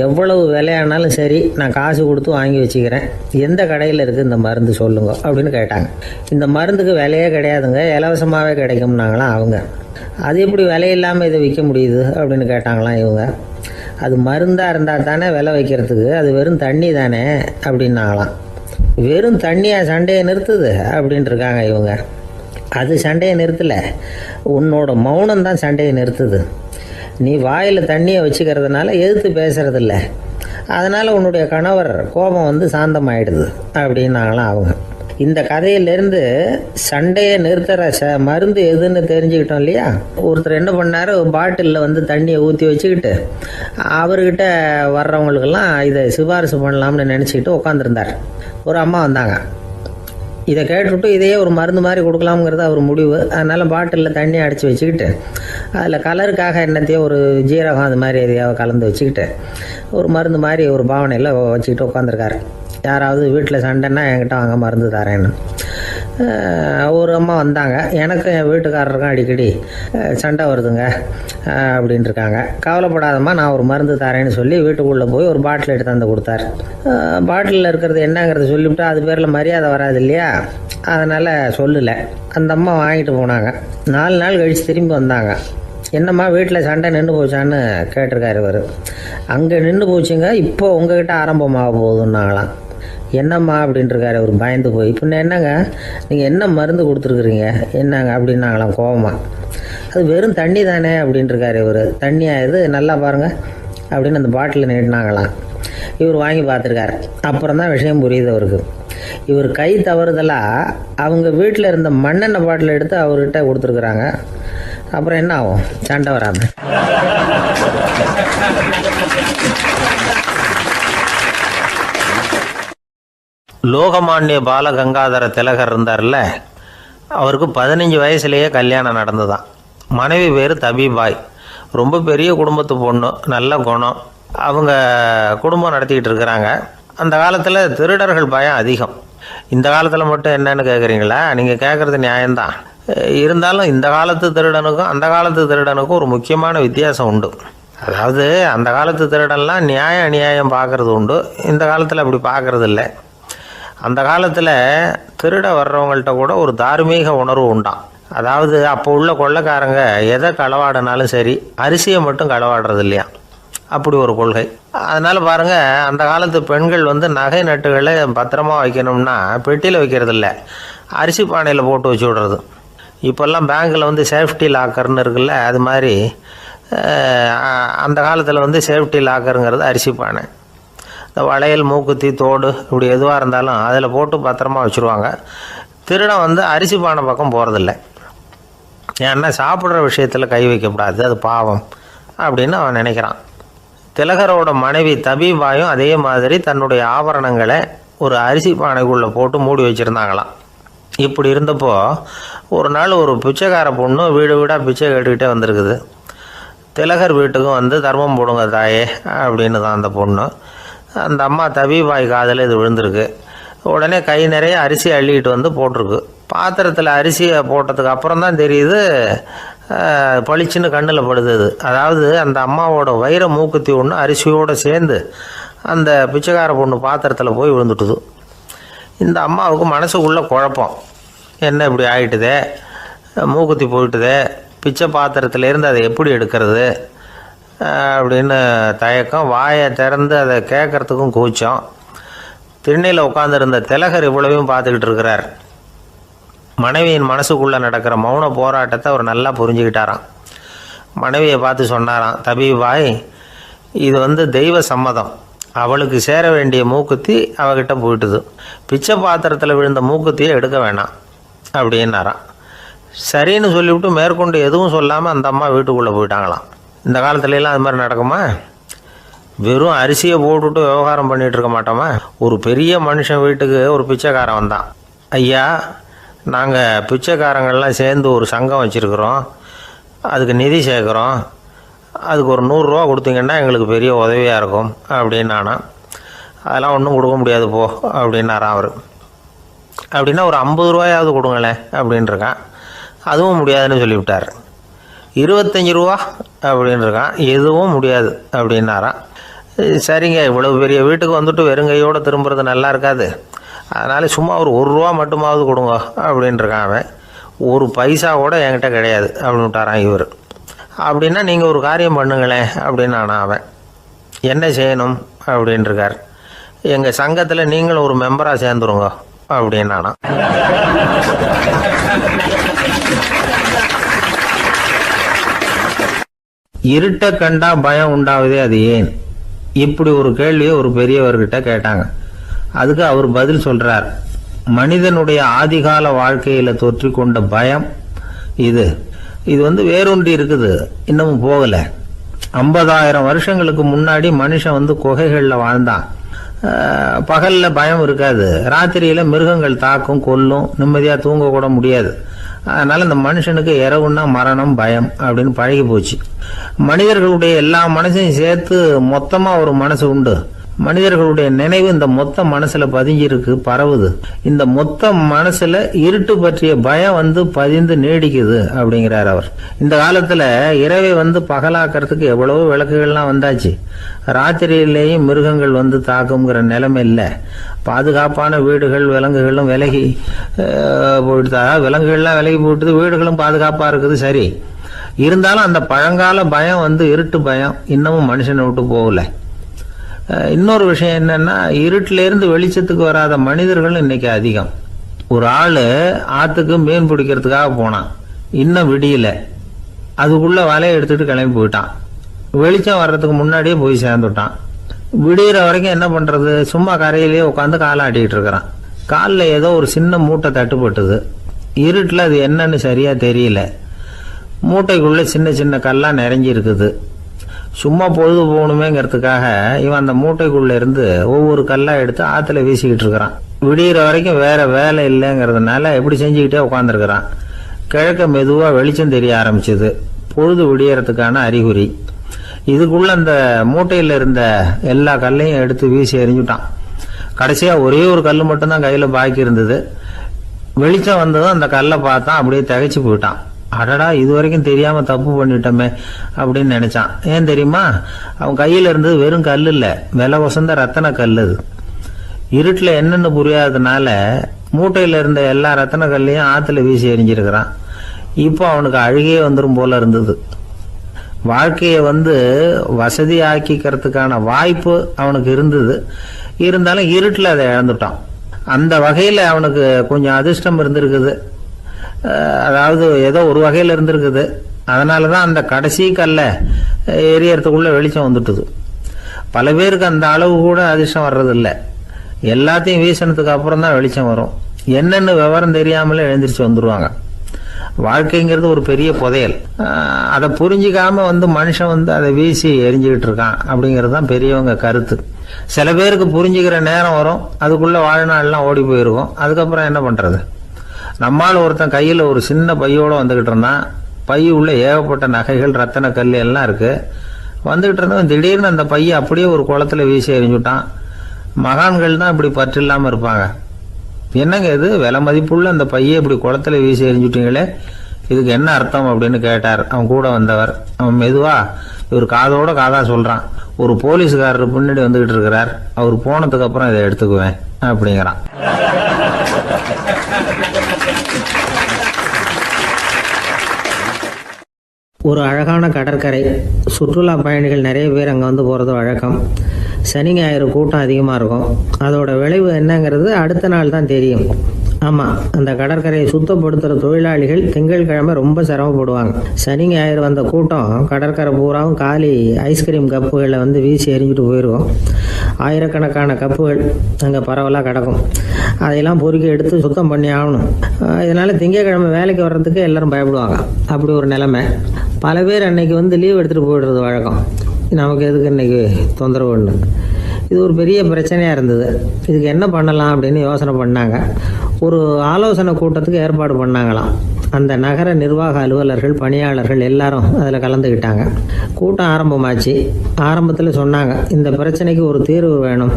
எவ்வளவு விலையானாலும் சரி, நான் காசு கொடுத்து வாங்கி வச்சுக்கிறேன், எந்த கடையில் இருக்குது இந்த மருந்து சொல்லுங்க அப்படின்னு கேட்டாங்க. இந்த மருந்துக்கு விலையே கிடையாதுங்க, இலவசமாகவே கிடைக்கும்னாங்களாம் அவங்க. அது எப்படி விலையில்லாமல் இதை விற்க முடியுது அப்படின்னு கேட்டாங்களாம் இவங்க. அது மருந்தாக இருந்தால் தானே விலை வைக்கிறதுக்கு, அது வெறும் தண்ணி தானே அப்படின்னாங்களாம். வெறும் தண்ணியாக சண்டையை நிறுத்துது அப்படின்ட்டு இருக்காங்க இவங்க. அது சண்டையை நிறுத்தலை, உன்னோட மௌனம் தான் சண்டையை நிறுத்துது. நீ வாயில் தண்ணியை வச்சுக்கிறதுனால எதிர்த்து பேசுறதில்ல, அதனால் உன்னுடைய கணவர் கோபம் வந்து சாந்தமாயிடுது அப்படின்னாங்களாம் அவங்க. இந்த கதையிலேருந்து சண்டையை நிறுத்துகிற மருந்து எதுன்னு தெரிஞ்சுக்கிட்டோம் இல்லையா. ஒருத்தர் என்ன பண்ணார், பாட்டிலில் வந்து தண்ணியை ஊற்றி வச்சுக்கிட்டு அவர்கிட்ட வர்றவங்களுக்கெல்லாம் இதை சிபாரிசு பண்ணலாம்னு நினச்சிக்கிட்டு உட்காந்துருந்தார். ஒரு அம்மா வந்தாங்க. இதை கேட்டுவிட்டு இதையே ஒரு மருந்து மாதிரி கொடுக்கலாம்ங்கிறது அவர் முடிவு. அதனால் பாட்டிலில் தண்ணி அடித்து வச்சுக்கிட்டு அதில் கலருக்காக என்னத்தையோ ஒரு ஜீரகம் அது மாதிரி எதையாவது கலந்து வச்சுக்கிட்டு ஒரு மருந்து மாதிரி ஒரு பாவனையில் வச்சுக்கிட்டு உட்காந்துருக்காரு. யாராவது வீட்டில் சண்டைன்னா என்கிட்ட வாங்க மருந்து தரேன்னு. ஒரு அம்மா வந்தாங்க, எனக்கு என் வீட்டுக்காரருக்கும் அடிக்கடி சண்டை வருதுங்க அப்படின்ட்டுருக்காங்க. கவலைப்படாதம்மா, நான் ஒரு மருந்து தரேன்னு சொல்லி வீட்டுக்குள்ளே போய் ஒரு பாட்டில் எடுத்து வந்து கொடுத்தாரு. பாட்டிலில் இருக்கிறது என்னங்கிறத சொல்லிவிட்டு அது பேரில் மரியாதை வராது இல்லையா, அதனால் சொல்லலை. அந்த அம்மா வாங்கிட்டு போனாங்க. 4 நாள் கழித்து திரும்பி வந்தாங்க. என்னம்மா வீட்டில் சண்டை நின்று போச்சான்னு கேட்டிருக்காரு இவர். அங்கே நின்று போச்சுங்க, இப்போ உங்ககிட்ட ஆரம்பமாக போகுதுன்னாங்களாம். என்னம்மா அப்படின்ட்டுருக்காரு அவர் பயந்து போய். பின்ன என்னங்க, நீங்கள் என்ன மருந்து கொடுத்துருக்குறீங்க என்னங்க அப்படின்னாங்களாம் கோபமாக. அது வெறும் தண்ணி தானே அப்படின்ட்டுருக்காரு இவர். தண்ணியாக இது நல்லா பாருங்கள் அப்படின்னு அந்த பாட்டிலில் நீட்டினாங்களாம். இவர் வாங்கி பார்த்துருக்காரு. அப்புறம் தான் விஷயம் புரியுது அவருக்கு. இவர் கை தவறுதலாக அவங்க வீட்டில் இருந்த மண்ணெண்ணெய் பாட்டில் எடுத்து அவர்கிட்ட கொடுத்துருக்குறாங்க. அப்புறம் என்ன ஆகும், சண்டை வராமல். லோகமானிய பாலகங்காதர திலகர் இருந்தார்ல, அவருக்கு 15 வயசுலேயே கல்யாணம் நடந்துதான். மனைவி பேர் தபிபாய். ரொம்ப பெரிய குடும்பத்து பொண்ணு, நல்ல குணம். அவங்க குடும்பம் நடத்திக்கிட்டு இருக்கிறாங்க. அந்த காலத்தில் திருடர்கள் பயம் அதிகம். இந்த காலத்தில் மட்டும் என்னன்னு கேட்குறீங்களா, நீங்கள் கேட்குறது நியாயம்தான். இருந்தாலும் இந்த காலத்து திருடனுக்கும் அந்த காலத்து திருடனுக்கும் ஒரு முக்கியமான வித்தியாசம் உண்டு. அதாவது அந்த காலத்து திருடன்லாம் நியாயம் அநியாயம் பார்க்குறது உண்டு, இந்த காலத்தில் அப்படி பார்க்குறது இல்லை. அந்த காலத்தில் திருட வர்றவங்கள்ட்ட கூட ஒரு தார்மீக உணர்வு உண்டாம். அதாவது அப்போ உள்ள கொள்ளைக்காரங்க எதை களவாடினாலும் சரி, அரிசியை மட்டும் களவாடுறது இல்லையா, அப்படி ஒரு கொள்கை. அதனால் பாருங்கள், அந்த காலத்து பெண்கள் வந்து நகை நட்டுகளை பத்திரமா வைக்கணும்னா பெட்டியில் வைக்கிறது இல்லை, அரிசி பானையில் போட்டு வச்சு விடுறது. இப்போல்லாம் பேங்க்கில் வந்து சேஃப்டி லாக்கர்னு இருக்குல்ல, அது மாதிரி அந்த காலத்தில் வந்து சேஃப்டி லாக்கருங்கிறது அரிசி பானை. இந்த வளையல், மூக்குத்தி, தோடு இப்படி எதுவாக இருந்தாலும் அதில் போட்டு பத்திரமா வச்சுருவாங்க. திருடன் வந்து அரிசி பானை பக்கம் போகிறதில்ல. ஏன்னா சாப்பிட்ற விஷயத்தில் கை வைக்கக்கூடாது, அது பாவம் அப்படின்னு அவன் நினைக்கிறான். திலகரோட மனைவி தபிபாயும் அதே மாதிரி தன்னுடைய ஆபரணங்களை ஒரு அரிசி பானைக்குள்ளே போட்டு மூடி வச்சுருந்தாங்களாம். இப்படி இருந்தப்போ ஒரு நாள் ஒரு பிச்சைக்கார பொண்ணு வீடு வீடாக பிச்சை கேட்டுக்கிட்டே வந்திருக்குது. திலகர் வீட்டுக்கும் வந்து தர்மம் போடுங்க தாயே அப்படின்னு தான் அந்த பொண்ணு. அந்த அம்மா தபிபாய் காதில் இது விழுந்திருக்கு. உடனே கை நிறைய அரிசி அள்ளிக்கிட்டு வந்து போட்டிருக்கு. பாத்திரத்தில் அரிசியை போட்டதுக்கு அப்புறம் தான் தெரியுது பளிச்சுன்னு கண்ணில் படுது. அதாவது அந்த அம்மாவோட வைர மூக்குத்தி ஒன்று அரிசியோடு சேர்ந்து அந்த பிச்சைக்கார பொண்ணு பாத்திரத்தில் போய் விழுந்துட்டுது. இந்த அம்மாவுக்கு மனசுக்குள்ளே குழப்பம், என்ன இப்படி ஆகிட்டுதே, மூக்குத்தி போயிட்டுதே, பிச்சை பாத்திரத்துலேருந்து அதை எப்படி எடுக்கிறது அப்படின்னு தயக்கம். வாயை திறந்து அதை கேட்குறதுக்கும் கூச்சம். திண்ணையில் உட்காந்துருந்த திலகர் இவ்வளவையும் பார்த்துக்கிட்டு இருக்கிறார். மனைவியின் மனசுக்குள்ளே நடக்கிற மௌன போராட்டத்தை அவர் நல்லா புரிஞ்சுக்கிட்டாராம். மனைவியை பார்த்து சொன்னாராம், தபிபாய், இது தெய்வ சம்மதம். அவளுக்கு சேர வேண்டிய மூக்குத்தி அவகிட்ட போயிட்டுது. பிச்சை பாத்திரத்தில் விழுந்த மூக்குத்தியை எடுக்க வேணாம் அப்படின்னாராம். சரின்னு சொல்லிவிட்டு மேற்கொண்டு எதுவும் சொல்லாமல் அந்த அம்மா வீட்டுக்குள்ளே போயிட்டாங்களாம். இந்த காலத்துலலாம் அது மாதிரி நடக்குமா? வெறும் அரிசியை போட்டுவிட்டு விவகாரம் பண்ணிகிட்டு இருக்க மாட்டோமா? ஒரு பெரிய மனுஷன் வீட்டுக்கு ஒரு பிச்சைக்காரன் வந்தான். ஐயா, நாங்கள் பிச்சைக்காரங்கள்லாம் சேர்ந்து ஒரு சங்கம் வச்சுருக்குறோம், அதுக்கு நிதி சேர்க்குறோம், அதுக்கு ஒரு 100 ரூபா கொடுத்தீங்கன்னா எங்களுக்கு பெரிய உதவியாக இருக்கும் அப்படின்னானா. அதெல்லாம் ஒன்றும் கொடுக்க முடியாது போ அப்படின்னாரான் அவர். அப்படின்னா ஒரு 50 ரூபாயாவது கொடுங்களேன் அப்படின்ட்டுருக்கான். அதுவும் முடியாதுன்னு சொல்லிவிட்டார். 25 ரூபா அப்படின்னு இருக்கான். எதுவும் முடியாது அப்படின்னாரான். சரிங்க, இவ்வளோ பெரிய வீட்டுக்கு வந்துட்டு வெறுங்கையோடு திரும்புறது நல்லா இருக்காது, அதனால் சும்மா ஒரு 1 ரூபா மட்டுமாவது கொடுங்க அப்படின்ட்டுருக்கான் அவன். 1 பைசா கூட என்கிட்ட கிடையாது அப்படின்னு விட்டாரான் இவர். அப்படின்னா நீங்கள் ஒரு காரியம் பண்ணுங்களேன் அப்படின்னானா அவன். என்ன செய்யணும் அப்படின்ட்டுருக்கார். எங்கள் சங்கத்தில் நீங்களும் ஒரு மெம்பராக சேர்ந்துருங்க அப்படின்னானா. இருட்ட கண்டா பயம் உண்டாவதே அது ஏன்? இப்படி ஒரு கேள்வியை ஒரு பெரியவர்கிட்ட கேட்டாங்க. அதுக்கு அவர் பதில் சொல்றார், மனிதனுடைய ஆதிகால வாழ்க்கையில தொற்றிக்கொண்ட பயம் இது வேரூன்றி இருக்குது, இன்னமும் போகல. 50,000 வருஷங்களுக்கு முன்னாடி மனுஷன் குகைகள்ல வாழ்ந்தான். பகல்ல பயம் இருக்காது, ராத்திரியில மிருகங்கள் தாக்கும், கொல்லும், நிம்மதியா தூங்க கூட முடியாது. அதனால இந்த மனுஷனுக்கு இரவுன்னா மரணம், பயம் அப்படின்னு பழகி போச்சு. மனிதர்களுடைய எல்லா மனசையும் சேர்த்து மொத்தமா ஒரு மனசு உண்டு. மனிதர்களுடைய நினைவு இந்த மொத்த மனசுல பதிஞ்சிருக்கு, பரவுது. இந்த மொத்த மனசுல இருட்டு பற்றிய பயம் பதிந்து நீடிக்குது அப்படிங்கிறார் அவர். இந்த காலத்துல இரவை பகலாக்கிறதுக்கு எவ்வளவோ விளக்குகள்லாம் வந்தாச்சு. ராத்திரியிலேயும் மிருகங்கள் தாக்குங்கிற நிலைமை இல்லை. பாதுகாப்பான வீடுகள், விலங்குகளும் விலகி போயிட்டு, விலங்குகள்லாம் விலகி போயிட்டு, வீடுகளும் பாதுகாப்பா இருக்குது. சரி, இருந்தாலும் அந்த பழங்கால பயம் இருட்டு பயம் இன்னமும் மனுஷனை விட்டு போகல. இன்னொரு விஷயம் என்னன்னா, இருட்டில இருந்து வெளிச்சத்துக்கு வராத மனிதர்கள் இன்னைக்கு அதிகம். ஒரு ஆளு ஆத்துக்கு மீன் பிடிக்கிறதுக்காக போனான், இன்னும் விடியல, அதுக்குள்ள வலையை எடுத்துட்டு கிளம்பி போயிட்டான். வெளிச்சம் வர்றதுக்கு முன்னாடியே போய் சேர்ந்துட்டான். விடிகிற வரைக்கும் என்ன பண்றது, சும்மா கரையிலேயே உட்காந்து காலாட்டிட்டு இருக்கிறான். காலில் ஏதோ ஒரு சின்ன மூட்டை தட்டுப்பட்டுது. இருட்டில் அது என்னன்னு சரியா தெரியல. மூட்டைக்குள்ள சின்ன சின்ன கல்லாம் நிறைஞ்சி இருக்குது. சும்மா பொழுது போகணுமேங்கிறதுக்காக இவன் அந்த மூட்டைக்குள்ள இருந்து ஒவ்வொரு கல்லா எடுத்து ஆத்துல வீசிக்கிட்டு இருக்கிறான். விடிகிற வரைக்கும் வேற வேலை இல்லைங்கிறதுனால எப்படி செஞ்சுக்கிட்டே உட்காந்துருக்கிறான். கிழக்க மெதுவா வெளிச்சம் தெரிய ஆரம்பிச்சது. பொழுது விடியறதுக்கான அறிகுறி. இதுக்குள்ள அந்த மூட்டையில இருந்த எல்லா கல்லையும் எடுத்து வீசி எறிஞ்சுட்டான். கடைசியா ஒரே ஒரு கல் மட்டும்தான் கையில பாக்கி இருந்தது. வெளிச்சம் வந்ததும் அந்த கல்லை பார்த்தான், அப்படியே திகைச்சு போயிட்டான். அடடா, இது வரைக்கும் தெரியாம தப்பு பண்ணிட்டோமே அப்படின்னு நினைச்சான். ஏன் தெரியுமா, அவன் கையில இருந்தது வெறும் கல் இல்ல, விலை வசந்த ரத்தன கல். அது இருட்டுல என்னன்னு புரியாததுனால மூட்டையில இருந்த எல்லா ரத்தன கல்லையும் ஆத்துல வீசி எறிஞ்சிருக்கிறான். இப்போ அவனுக்கு அழுகையே வந்துடும் போல இருந்தது. வாழ்க்கையை வசதி ஆக்கிக்கிறதுக்கான வாய்ப்பு அவனுக்கு இருந்தது. இருந்தாலும் இருட்டுல அதை இழந்துட்டான். அந்த வகையில அவனுக்கு கொஞ்சம் அதிர்ஷ்டம் இருந்திருக்குது. அதாவது ஏதோ ஒரு வகையில் இருந்திருக்குது. அதனாலதான் அந்த கடைசி கல்ல எரியறதுக்குள்ள வெளிச்சம் வந்துட்டுது. பல பேருக்கு அந்த அளவு கூட அதிர்ஷ்டம் வர்றதில்லை. எல்லாத்தையும் வீசினதுக்கு அப்புறம் தான் வெளிச்சம் வரும். என்னன்னு விவரம் தெரியாமலே எழுந்திரிச்சு வந்துருவாங்க. வாழ்க்கைங்கிறது ஒரு பெரிய புதையல். அதை புரிஞ்சிக்காம மனுஷன் அதை வீசி எரிஞ்சுக்கிட்டு இருக்கான் அப்படிங்கிறது தான் பெரியவங்க கருத்து. சில பேருக்கு புரிஞ்சுக்கிற நேரம் வரும், அதுக்குள்ள வாழ்நாள்லாம் ஓடி போயிருக்கும். அதுக்கப்புறம் என்ன பண்றது? நம்மால் ஒருத்தன் கையில் ஒரு சின்ன பையோட வந்துகிட்டு இருந்தான். பை உள்ள ஏகப்பட்ட நகைகள், ரத்தன கல் எல்லாம் இருக்கு. வந்துகிட்டு இருந்தவன் திடீர்னு அந்த பையை அப்படியே ஒரு குளத்துல வீசி எறிஞ்சுட்டான். மகான்கள் தான் இப்படி பற்று இல்லாம இருப்பாங்க. என்னங்க இது, விலை மதிப்புள்ள அந்த பையை இப்படி குளத்துல வீசி எறிஞ்சுட்டீங்களே, இதுக்கு என்ன அர்த்தம் அப்படின்னு கேட்டார் அவன் கூட வந்தவர். அவன் மெதுவா இவர் காதோட காதா சொல்றான், ஒரு போலீஸ்காரர் பின்னாடி வந்துகிட்டு இருக்கிறார், அவர் போனதுக்கு அப்புறம் இதை எடுத்துக்குவேன் அப்படிங்கிறான். ஒரு அழகான கடற்கரை. சுற்றுலா பயணிகள் நிறைய பேர் அங்கே போகிறது வழக்கம். சனி ஞாயிறு கூட்டம் அதிகமாக இருக்கும். அதோட விளைவு என்னங்கிறது அடுத்த நாள் தான் தெரியும். ஆமாம், அந்த கடற்கரையை சுத்தப்படுத்துகிற தொழிலாளிகள் திங்கட்கிழமை ரொம்ப சிரமப்படுவாங்க. சனி ஞாயிறு வந்த கூட்டம் கடற்கரை பூராவும் காலி ஐஸ்கிரீம் கப்புகளை வீசி எறிஞ்சிட்டு போயிருக்கும். ஆயிரக்கணக்கான கப்புகள் அங்கே பரவலாக கிடக்கும். அதையெல்லாம் பொறுக்கி எடுத்து சுத்தம் பண்ணி ஆகணும். இதனால் திங்கட்கிழமை வேலைக்கு வர்றதுக்கு எல்லாரும் பயப்படுவாங்க. அப்படி ஒரு நிலைமை. பல பேர் அன்னைக்கு லீவ் எடுத்துகிட்டு போயிடுறது வழக்கம். நமக்கு எதுக்கு இன்னைக்கு தொந்தரவுன்னு. இது ஒரு பெரிய பிரச்சனையாக இருந்தது. இதுக்கு என்ன பண்ணலாம் அப்படின்னு யோசனை பண்ணாங்க. ஒரு ஆலோசனை கூட்டத்துக்கு ஏற்பாடு பண்ணாங்களாம். அந்த நகர நிர்வாக அலுவலர்கள், பணியாளர்கள் எல்லாரும் அதில் கலந்துக்கிட்டாங்க. கூட்டம் ஆரம்பமாச்சு. ஆரம்பத்தில் சொன்னாங்க, இந்த பிரச்சனைக்கு ஒரு தீர்வு வேணும்,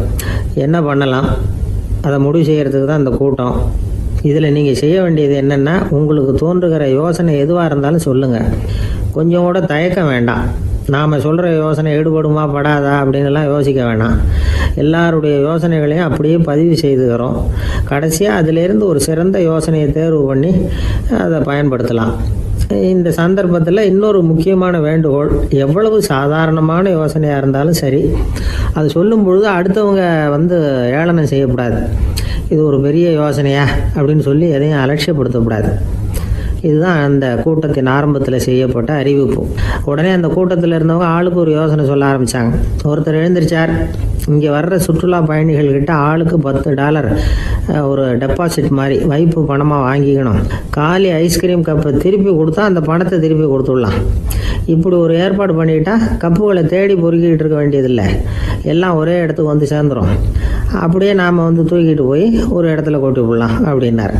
என்ன பண்ணலாம், அதை முடிவு செய்கிறதுக்கு தான் இந்த கூட்டம். இதில் நீங்கள் செய்ய வேண்டியது என்னென்னா, உங்களுக்கு தோன்றுகிற யோசனை எதுவாக இருந்தாலும் சொல்லுங்கள். கொஞ்சம் கூட தயக்கம் வேண்டாம். நாம் சொல்கிற யோசனை ஈடுபடுமா படாதா அப்படின்லாம் யோசிக்க வேணாம். எல்லாருடைய யோசனைகளையும் அப்படியே பதிவு செய்துக்கிறோம். கடைசியாக அதிலேருந்து ஒரு சிறந்த யோசனையை தேர்வு பண்ணி அதை பயன்படுத்தலாம். இந்த சந்தர்ப்பத்தில் இன்னொரு முக்கியமான வேண்டுகோள், எவ்வளவு சாதாரணமான யோசனையாக இருந்தாலும் சரி, அது சொல்லும் பொழுது அடுத்தவங்க ஏளனம் செய்யக்கூடாது. இது ஒரு பெரிய யோசனையா அப்படின்னு சொல்லி எதையும் அலட்சியப்படுத்தக்கூடாது. இதுதான் அந்த கூட்டத்தின் ஆரம்பத்தில் செய்யப்பட்ட அறிவிப்பு. உடனே அந்த கூட்டத்தில் இருந்தவங்க ஆளுக்கு ஒரு யோசனை சொல்ல ஆரம்பித்தாங்க. ஒருத்தர் எழுந்திருச்சார், இங்கே வர்ற சுற்றுலா பயணிகள்கிட்ட ஆளுக்கு $10 ஒரு டெபாசிட் மாதிரி வைப்பு பணமாக வாங்கிக்கணும். காலி ஐஸ்கிரீம் கப்பை திருப்பி கொடுத்தா அந்த பணத்தை திருப்பி கொடுத்துடலாம். இப்படி ஒரு ஏற்பாடு பண்ணிக்கிட்டா கப்புகளை தேடி பொறுக்கிட்டு இருக்க வேண்டியதில்லை, எல்லாம் ஒரே இடத்துக்கு சேர்ந்துடும். அப்படியே நாம் தூக்கிட்டு போய் ஒரு இடத்துல கொட்டி விடலாம் அப்படின்னாரு.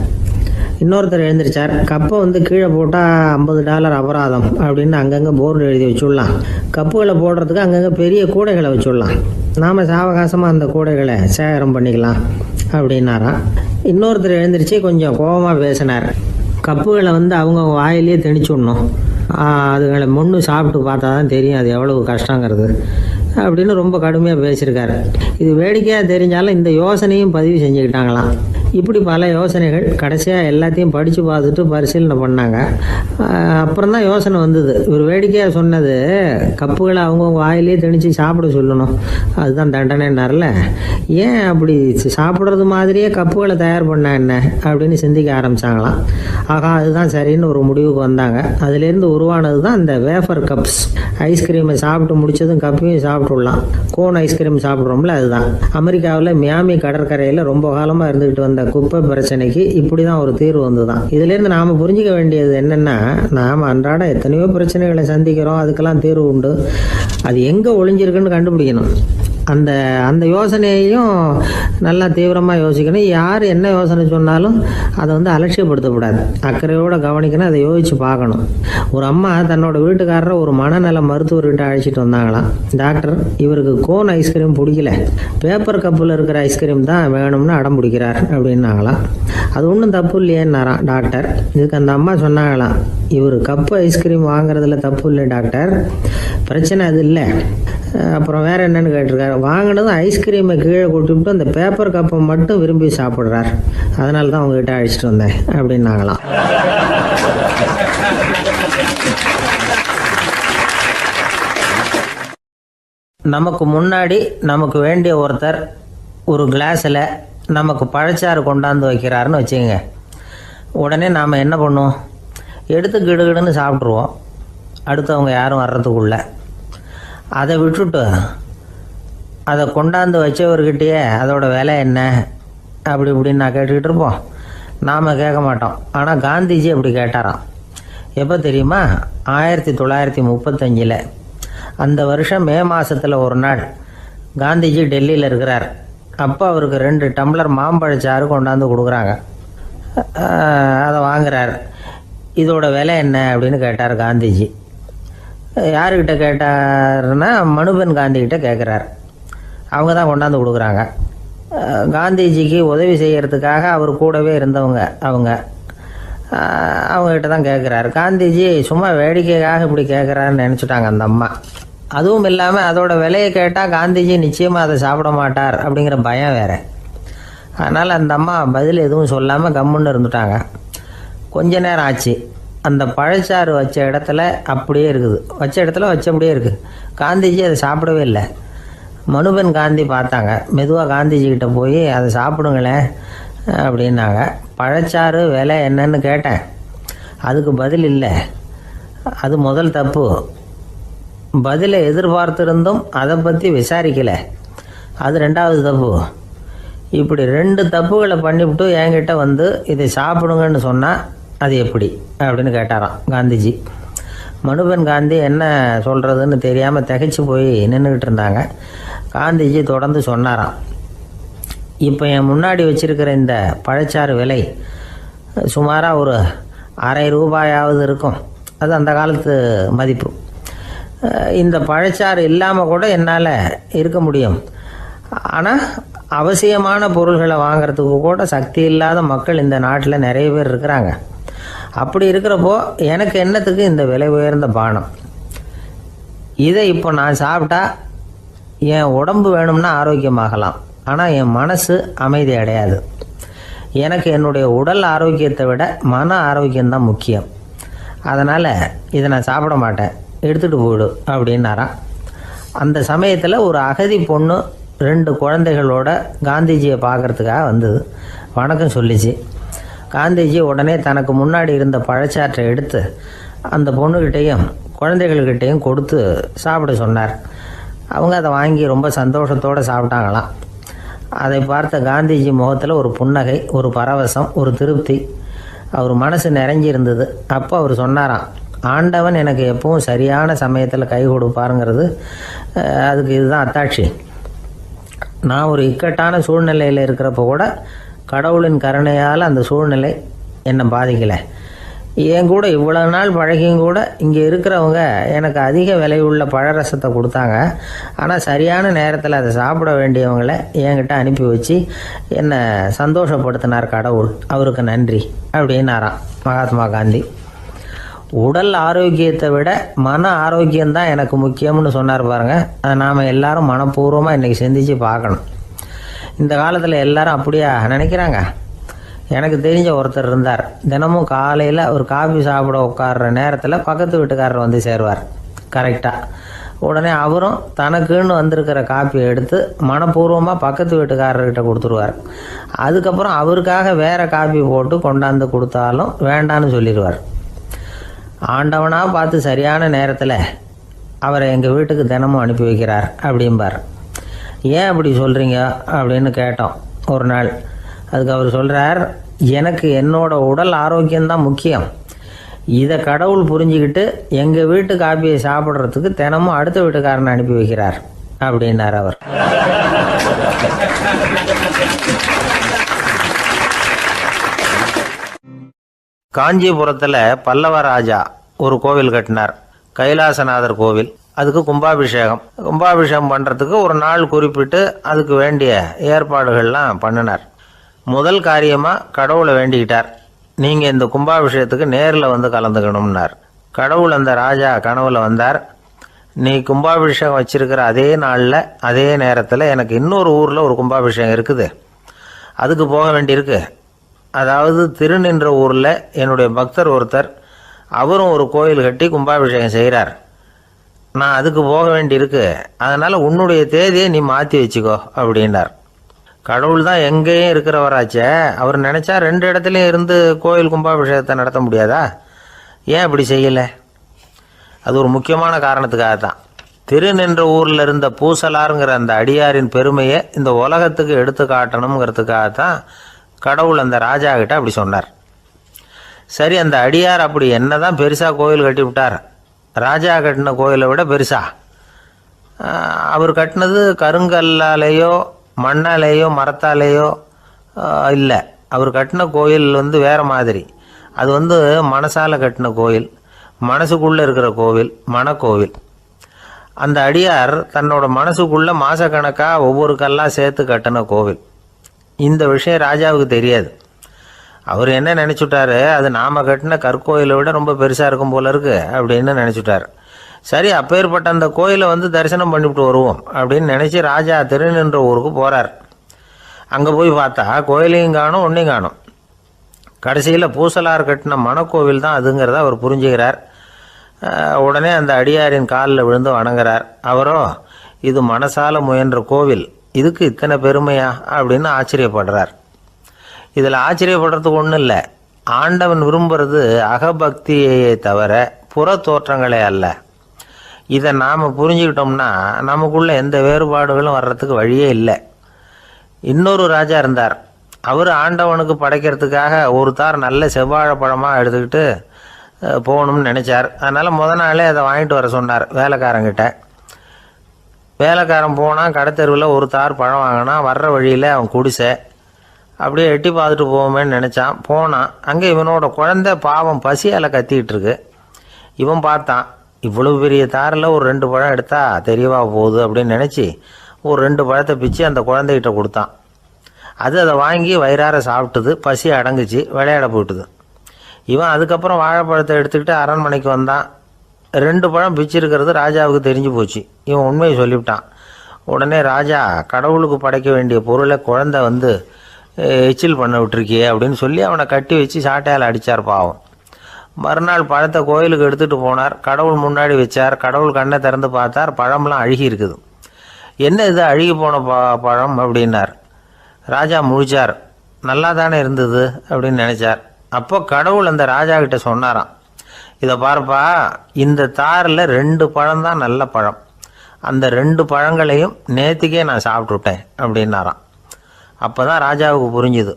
இன்னொருத்தர் எழுந்திரிச்சார், கப்பை கீழே போட்டால் $50 அபராதம் அப்படின்னு அங்கங்கே போர்டு எழுதி வச்சுடலாம். கப்புகளை போடுறதுக்கு அங்கங்கே பெரிய கூடைகளை வச்சுடலாம். நாம் சாவகாசமாக அந்த கூடைகளை சேகரம் பண்ணிக்கலாம் அப்படின்னாராம். இன்னொருத்தர் எழுந்திரிச்சு கொஞ்சம் கோபமாக பேசினார். கப்புகளை அவங்க வாயிலேயே திணிச்சு விடணும், அதுகளை முன்னு சாப்பிட்டு பார்த்தா தான் தெரியும் அது எவ்வளவு கஷ்டங்கிறது அப்படின்னு ரொம்ப கடுமையாக பேசியிருக்காரு. இது வேடிக்கையாக தெரிஞ்சாலும் இந்த யோசனையும் பதிவு செஞ்சுக்கிட்டாங்களாம். இப்படி பல யோசனைகள். கடைசியாக எல்லாத்தையும் படித்து பார்த்துட்டு பரிசீலனை பண்ணாங்க. அப்புறம் தான் யோசனை வந்தது. ஒரு வேடிக்கையாக சொன்னது, கப்புகளை அவங்கவுங்க வாயிலேயே திணிச்சு சாப்பிட சொல்லணும், அதுதான் தண்டனைன்னார்ல. ஏன் அப்படி சாப்பிட்றது மாதிரியே கப்புகளை தயார் பண்ண என்ன அப்படின்னு சிந்திக்க ஆரம்பித்தாங்களாம். ஆகா, அதுதான் சரின்னு ஒரு முடிவுக்கு வந்தாங்க. அதுலேருந்து உருவானது தான் இந்த வேஃபர் கப்ஸ். ஐஸ்கிரீமை சாப்பிட்டு முடிச்சதும் கப்பையும் சாப்பிட்டுடலாம். கோன் ஐஸ்கிரீம் சாப்பிட்றோம்ல, அதுதான். அமெரிக்காவில் மியாமி கடற்கரையில் ரொம்ப காலமாக இருந்துக்கிட்டு வந்த குப்பை பிரச்சனைக்கு இப்படி தான் ஒரு தீர்வு வந்துதான். இதுலேருந்து நாம் புரிஞ்சிக்க வேண்டியது என்னென்னா, நாம் அன்றாட எத்தனையோ பிரச்சனைகளை சந்திக்கிறோம், அதுக்கெல்லாம் தீர்வு உண்டு. அது எங்கே ஒளிஞ்சிருக்குன்னு கண்டுபிடிக்கணும். அந்த யோசனையையும் நல்லா தீவிரமாக யோசிக்கணும். யார் என்ன யோசனை சொன்னாலும் அதை அலட்சியப்படுத்தக்கூடாது. அக்கறையோடு கவனிக்கணும், அதை யோசித்து பார்க்கணும். ஒரு அம்மா தன்னோட வீட்டுக்காரரை ஒரு மனநல மருத்துவர்கிட்ட அழைச்சிட்டு வந்தாங்களாம். டாக்டர், இவருக்கு கோன் ஐஸ்கிரீம் பிடிக்கல, பேப்பர் கப்பில் இருக்கிற ஐஸ்கிரீம் தான் வேணும்னு அடம் பிடிக்கிறார் அப்படின்னாங்களாம். அது ஒன்றும் தப்பு இல்லையேன்னாராம் டாக்டர். இதுக்கு அந்த அம்மா சொன்னாங்களாம், இவர் கப்பு ஐஸ்கிரீம் வாங்குறதுல தப்பு இல்லை டாக்டர், பிரச்சனை அது இல்லை. அப்புறம் வேற என்னன்னு கேட்டிருக்காரு. வாங்கினதும் ஐஸ்கிரீமை கீழே கொட்டிவிட்டு அந்த பேப்பர் கப்பை மட்டும் விரும்பி சாப்பிட்றார், அதனால தான் உங்ககிட்ட அழைச்சிட்டு வந்தேன் அப்படின்னாங்களாம். நமக்கு முன்னாடி நமக்கு வேண்டிய ஒருத்தர் ஒரு கிளாஸில் நமக்கு பழச்சாறு கொண்டாந்து வைக்கிறாருன்னு வச்சுக்கோங்க. உடனே நாம் என்ன பண்ணுவோம், எடுத்து கிடுகிடுன்னு சாப்பிட்ருவோம், அடுத்தவங்க யாரும் வர்றதுக்குள்ள. அதை விட்டுட்டு அதை கொண்டாந்து வச்சவர்கிட்டயே அதோட விலை என்ன அப்படி இப்படின்னு நான் கேட்டுக்கிட்டு இருப்போம். நாம் கேட்க மாட்டோம். ஆனால் காந்திஜி அப்படி கேட்டாராம். எப்போ தெரியுமா? 1935. அந்த வருஷம் மே மாதத்தில் ஒரு நாள் காந்திஜி டெல்லியில் இருக்கிறார். அப்போ அவருக்கு 2 டம்ளர் மாம்பழச்சாறு கொண்டாந்து கொடுக்குறாங்க. அதை வாங்குறார். இதோட விலை என்ன அப்படின்னு கேட்டார் காந்திஜி. யாருக்கிட்ட கேட்டாருன்னா மனுபென் காந்திகிட்ட கேட்குறார். அவங்க தான் கொண்டாந்து கொடுக்குறாங்க. காந்திஜிக்கு உதவி செய்கிறதுக்காக அவர் கூடவே இருந்தவங்க அவங்ககிட்ட தான் கேட்குறாரு. காந்திஜி சும்மா வேடிக்கைக்காக இப்படி கேட்குறாருன்னு நினச்சிட்டாங்க அந்த அம்மா. அதுவும் இல்லாமல் அதோட விலையை கேட்டால் காந்திஜி நிச்சயமாக அதை சாப்பிட மாட்டார் அப்படிங்கிற பயம் வேறு. அதனால் அந்த அம்மா பதில் எதுவும் சொல்லாமல் கம்முன்னு இருந்துட்டாங்க. கொஞ்ச நேரம் ஆச்சு. அந்த பழச்சாறு வச்ச இடத்துல அப்படியே இருக்குது. வச்சபடியே இருக்குது. காந்திஜி அதை சாப்பிடவே இல்லை. மனுபென் காந்தி பார்த்தாங்க. மெதுவாக காந்திஜிக்கிட்ட போய் அதை சாப்பிடுங்களேன் அப்படின்னாங்க. பழச்சாறு விலை என்னன்னு கேட்டேன். அதுக்கு பதில் இல்லை. அது முதல் தப்பு. பதிலை எதிர்பார்த்திருந்தும் அதை பற்றி விசாரிக்கலை. அது 2வது தப்பு. இப்படி 2 தப்புகளை பண்ணிவிட்டு என்கிட்ட வந்து இதை சாப்பிடுங்கன்னு சொன்னால் அது எப்படி அப்படின்னு கேட்டாராம் காந்திஜி. மனுபென் காந்தி என்ன சொல்கிறதுன்னு தெரியாமல் திகைச்சு போய் நின்றுக்கிட்டு இருந்தாங்க. காந்திஜி தொடர்ந்து சொன்னாராம், இப்போ என் முன்னாடி வச்சிருக்கிற இந்த பழச்சாறு விலை சுமாராக ஒரு ₹1/2 இருக்கும். அது அந்த காலத்து மதிப்பு. இந்த பழச்சாறு இல்லாமல் கூட என்னால் இருக்க முடியும். ஆனால் அவசியமான பொருள்களை வாங்கிறதுக்கு கூட சக்தி இல்லாத மக்கள் இந்த நாட்டில் நிறைய பேர் இருக்கிறாங்க. அப்படி இருக்கிறப்போ எனக்கு என்னத்துக்கு இந்த விலை உயர்ந்த பானம்? இதை இப்போ நான் சாப்பிட்டா என் உடம்பு வேணும்னா ஆரோக்கியமாகலாம், ஆனால் என் மனசு அமைதி அடையாது. எனக்கு என்னுடைய உடல் ஆரோக்கியத்தை விட மன ஆரோக்கியம்தான் முக்கியம். அதனால் இதை நான் சாப்பிட மாட்டேன், எடுத்துகிட்டு போயிடு அப்படின்னாராம். அந்த சமயத்தில் ஒரு அகதி பொண்ணு 2 குழந்தைகளோட காந்திஜியை பார்க்குறதுக்காக வந்தது. வணக்கம் சொல்லிச்சு. காந்திஜி உடனே தனக்கு முன்னாடி இருந்த பழச்சாற்றை எடுத்து அந்த பொண்ணுக்கிட்டையும் குழந்தைகள்கிட்டையும் கொடுத்து சாப்பிட சொன்னார். அவங்க அதை வாங்கி ரொம்ப சந்தோஷத்தோடு சாப்பிட்டாங்களாம். அதை பார்த்த காந்திஜி முகத்தில் ஒரு புன்னகை, ஒரு பரவசம், ஒரு திருப்தி. அவர் மனசு நிறைஞ்சி இருந்தது. அப்போ அவர் சொன்னாராம், ஆண்டவன் எனக்கு எப்பவும் சரியான சமயத்தில் கை கொடுப்பாருங்கிறது அதுக்கு இதுதான் அத்தாட்சி. நான் ஒரு இக்கட்டான சூழ்நிலையில் இருக்கிறப்ப கூட கடவுளின் கருணையால் அந்த சூழ்நிலை என்னை பாதிக்கலை. என் கூட இவ்வளவு நாள் பழகியும் கூட இங்கே இருக்கிறவங்க எனக்கு அதிக விலையுள்ள பழரசத்தை கொடுத்தாங்க. ஆனால் சரியான நேரத்தில் அதை சாப்பிட வேண்டியவங்களை என்கிட்ட அனுப்பி வச்சு என்னை சந்தோஷப்படுத்தினார் கடவுள். அவருக்கு நன்றி அப்படின்னாராம் மகாத்மா காந்தி. உடல் ஆரோக்கியத்தை விட மன ஆரோக்கியம்தான் எனக்கு முக்கியம்னு சொன்னார் பாருங்கள். அதை நாம் எல்லாரும் மனப்பூர்வமாக இன்றைக்கி சிந்திச்சு பார்க்கணும். இந்த காலத்தில் எல்லாரும் அப்படியா நினைக்கிறாங்க? எனக்கு தெரிஞ்ச ஒருத்தர் இருந்தார். தினமும் காலையில் ஒரு காஃபி சாப்பிட உட்கார்ற நேரத்தில் பக்கத்து வீட்டுக்காரர் வந்து சேருவார் கரெக்டாக. உடனே அவரும் தனக்குன்னு வந்திருக்கிற காப்பியை எடுத்து மனப்பூர்வமாக பக்கத்து வீட்டுக்காரர்கிட்ட கொடுத்துருவார். அதுக்கப்புறம் அவருக்காக வேறு காப்பி போட்டு கொண்டாந்து கொடுத்தாலும் வேண்டான்னு சொல்லிடுவார். ஆண்டவனாக பார்த்து சரியான நேரத்தில் அவரை எங்கள் வீட்டுக்கு தினமும் அனுப்பி வைக்கிறார் அப்படிம்பார். ஏன் அப்படி சொல்கிறீங்க அப்படின்னு கேட்டோம் ஒரு நாள். அதுக்கு அவர் சொல்கிறார், எனக்கு என்னோட உடல் ஆரோக்கியம்தான் முக்கியம். இதை கடவுள் புரிஞ்சுக்கிட்டு எங்கள் வீட்டு காப்பியை சாப்பிட்றதுக்கு தினமும் அடுத்த வீட்டுக்காரனை அனுப்பி வைக்கிறார் அப்படின்னார் அவர். காஞ்சிபுரத்தில் பல்லவ ராஜா ஒரு கோவில் கட்டினார், கைலாசநாதர் கோவில். அதுக்கு கும்பாபிஷேகம் பண்ணுறதுக்கு ஒரு நாள் குறிப்பிட்டு அதுக்கு வேண்டிய ஏற்பாடுகள்லாம் பண்ணினார். முதல் காரியமாக கடவுளை வேண்டிக்கிட்டார், நீங்கள் இந்த கும்பாபிஷேகத்துக்கு நேரில் வந்து கலந்துக்கணும்னார். கடவுள் அந்த ராஜா கனவுல வந்தார். நீ கும்பாபிஷேகம் வச்சிருக்கிற அதே நாளில் அதே நேரத்தில் எனக்கு இன்னொரு ஊரில் ஒரு கும்பாபிஷேகம் இருக்குது, அதுக்கு போக வேண்டியிருக்கு. அதாவது திருநின்ற ஊரில் என்னுடைய பக்தர் ஒருத்தர், அவரும் ஒரு கோயில் கட்டி கும்பாபிஷேகம் செய்கிறார். நான் அதுக்கு போக வேண்டியிருக்கு, அதனால் உன்னுடைய தேதியை நீ மாற்றி வச்சுக்கோ அப்படின்னார். கடவுள் தான் எங்கேயும் இருக்கிறவராச்சே, அவர் நினச்சா 2 இடத்துலையும் இருந்து கோயில் கும்பாபிஷேகத்தை நடத்த முடியாதா? ஏன் அப்படி செய்யலை? அது ஒரு முக்கியமான காரணத்துக்காகத்தான். திருநின்ற ஊரில் இருந்த பூசலாருங்கிற அந்த அடியாரின் பெருமையை இந்த உலகத்துக்கு எடுத்து காட்டணுங்கிறதுக்காகத்தான் கடவுள் அந்த ராஜா கிட்ட அப்படி சொன்னார். சரி, அந்த அடியார் அப்படி என்னதான் பெருசாக கோயில் கட்டி விட்டார்? ராஜா கட்டின கோயிலை விட பெருசா? அவர் கட்டினது கருங்கல்லாலேயோ மண்ணாலேயோ மரத்தாலேயோ இல்லை. அவர் கட்டின கோயில் வேறு மாதிரி. அது மனசால் கட்டின கோயில், மனசுக்குள்ளே இருக்கிற கோவில், மனக்கோவில். அந்த அடியார் தன்னோட மனசுக்குள்ளே மாதக்கணக்காக ஒவ்வொரு கல்லாக சேர்த்து கட்டின கோவில். இந்த விஷயம் ராஜாவுக்கு தெரியாது. அவர் என்ன நினச்சிட்டாரு, அது நாம் கட்டின கற்கோயிலை விட ரொம்ப பெருசாக இருக்கும் போல இருக்கு அப்படின்னு நினச்சிட்டார். சரி, அப்பேற்பட்ட அந்த கோயிலை தரிசனம் பண்ணிவிட்டு வருவோம் அப்படின்னு நினச்சி ராஜா திருநின்ற ஊருக்கு போகிறார். அங்கே போய் பார்த்தா கோயிலையும் காணும், ஒன்றையும் காணும். கடைசியில் பூசலார் கட்டின மனக்கோவில் தான் அதுங்கிறத அவர் புரிஞ்சுக்கிறார். உடனே அந்த அடியாரின் காலில் விழுந்து வணங்குறார். அவரோ, இது மனசால முயன்ற கோவில், இதுக்கு இத்தனை பெருமையா அப்படின்னு ஆச்சரியப்படுறார். இதில் ஆச்சரியப்படுறதுக்கு ஒன்றும் இல்லை. ஆண்டவன் விரும்புறது அகபக்தியை தவிர புற தோற்றங்களே அல்ல. இதை நாம் புரிஞ்சுக்கிட்டோம்னா நமக்குள்ள எந்த வேறுபாடுகளும் வர்றதுக்கு வழியே இல்லை. இன்னொரு ராஜா இருந்தார். அவர் ஆண்டவனுக்கு படைக்கிறதுக்காக ஒரு தார் நல்ல செவ்வாழைப்பழமாக எடுத்துக்கிட்டு போகணும்னு நினச்சார். அதனால் நாளே அதை வாங்கிட்டு வர சொன்னார் வேலைக்காரங்கிட்ட. வேலைக்காரன் போனால் கடைத்தெருவில் ஒரு தார் பழம் வாங்கினா, வர்ற வழியில் அவன் குடிசை. அப்படியே எட்டி பார்த்துட்டு போவோமேன்னு நினச்சான். போனான். அங்கே இவனோட குழந்தை பாவம் பசியால் கத்திக்கிட்டு இருக்கு. இவன் பார்த்தான், இவ்வளவு பெரிய தாரில் ஒரு 2 பழம் எடுத்தா தெரியவா போகுது அப்படின்னு நினச்சி ஒரு 2 பழத்தை பிச்சு அந்த குழந்தைகிட்ட கொடுத்தான். அதை வாங்கி வயிறார சாப்பிட்டுது. பசி அடங்குச்சு, விளையாட போயிட்டுது. இவன் அதுக்கப்புறம் வாழைப்பழத்தை எடுத்துக்கிட்டு அரண்மனைக்கு வந்தான். 2 பழம் பிச்சிருக்கிறது ராஜாவுக்கு தெரிஞ்சு போச்சு. இவன் உண்மையை சொல்லிவிட்டான். உடனே ராஜா, கடவுளுக்கு படைக்க வேண்டிய பொருளை குழந்தை எச்சில் பண்ண விட்டுருக்கியே அப்படின்னு சொல்லி அவனை கட்டி வச்சு சாட்டையால் அடித்தார். பாவம். மறுநாள் பழத்தை கோயிலுக்கு எடுத்துகிட்டு போனார். கடவுள் முன்னாடி வச்சார். கடவுள் கண்ணை திறந்து பார்த்தார், பழம்லாம் அழுகி இருக்குது. என்ன இது அழுகி போன பழம் அப்படின்னார். ராஜா முழிச்சார். நல்லா தானே இருந்தது அப்படின்னு நினச்சார். அப்போ கடவுள் அந்த ராஜா கிட்ட சொன்னாராம், இதை பார்ப்பா, இந்த தாரில் 2 பழம் தான் நல்ல பழம். அந்த 2 பழங்களையும் நேற்றுக்கே நான் சாப்பிட்டுட்டேன் அப்படின்னாராம். அப்போ தான் ராஜாவுக்கு புரிஞ்சுது,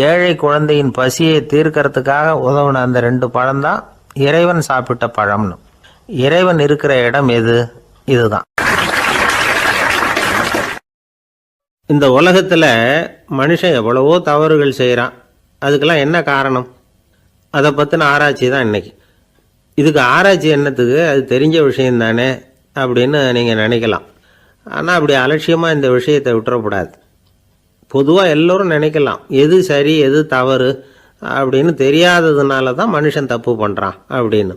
ஏழை குழந்தையின் பசியை தீர்க்கறதுக்காக உதவுன அந்த 2 பழம்தான் இறைவன் சாப்பிட்ட பழம்னு. இறைவன் இருக்கிற இடம் எது? இதுதான். இந்த உலகத்தில் மனுஷன் எவ்வளவோ தவறுகள் செய்கிறான். அதுக்கெல்லாம் என்ன காரணம்? அதை பற்றின ஆராய்ச்சி தான் இன்னைக்கு. இதுக்கு ஆராய்ச்சி என்னத்துக்கு? அது தெரிஞ்ச விஷயம் தானே அப்படின்னு நீங்கள் நினைக்கலாம். ஆனால் அப்படி அலட்சியமாக இந்த விஷயத்தை விட்டுறக்கூடாது. பொதுவாக எல்லோரும் நினைக்கலாம், எது சரி எது தவறு அப்படின்னு தெரியாததுனால தான் மனுஷன் தப்பு பண்ணுறான் அப்படின்னு.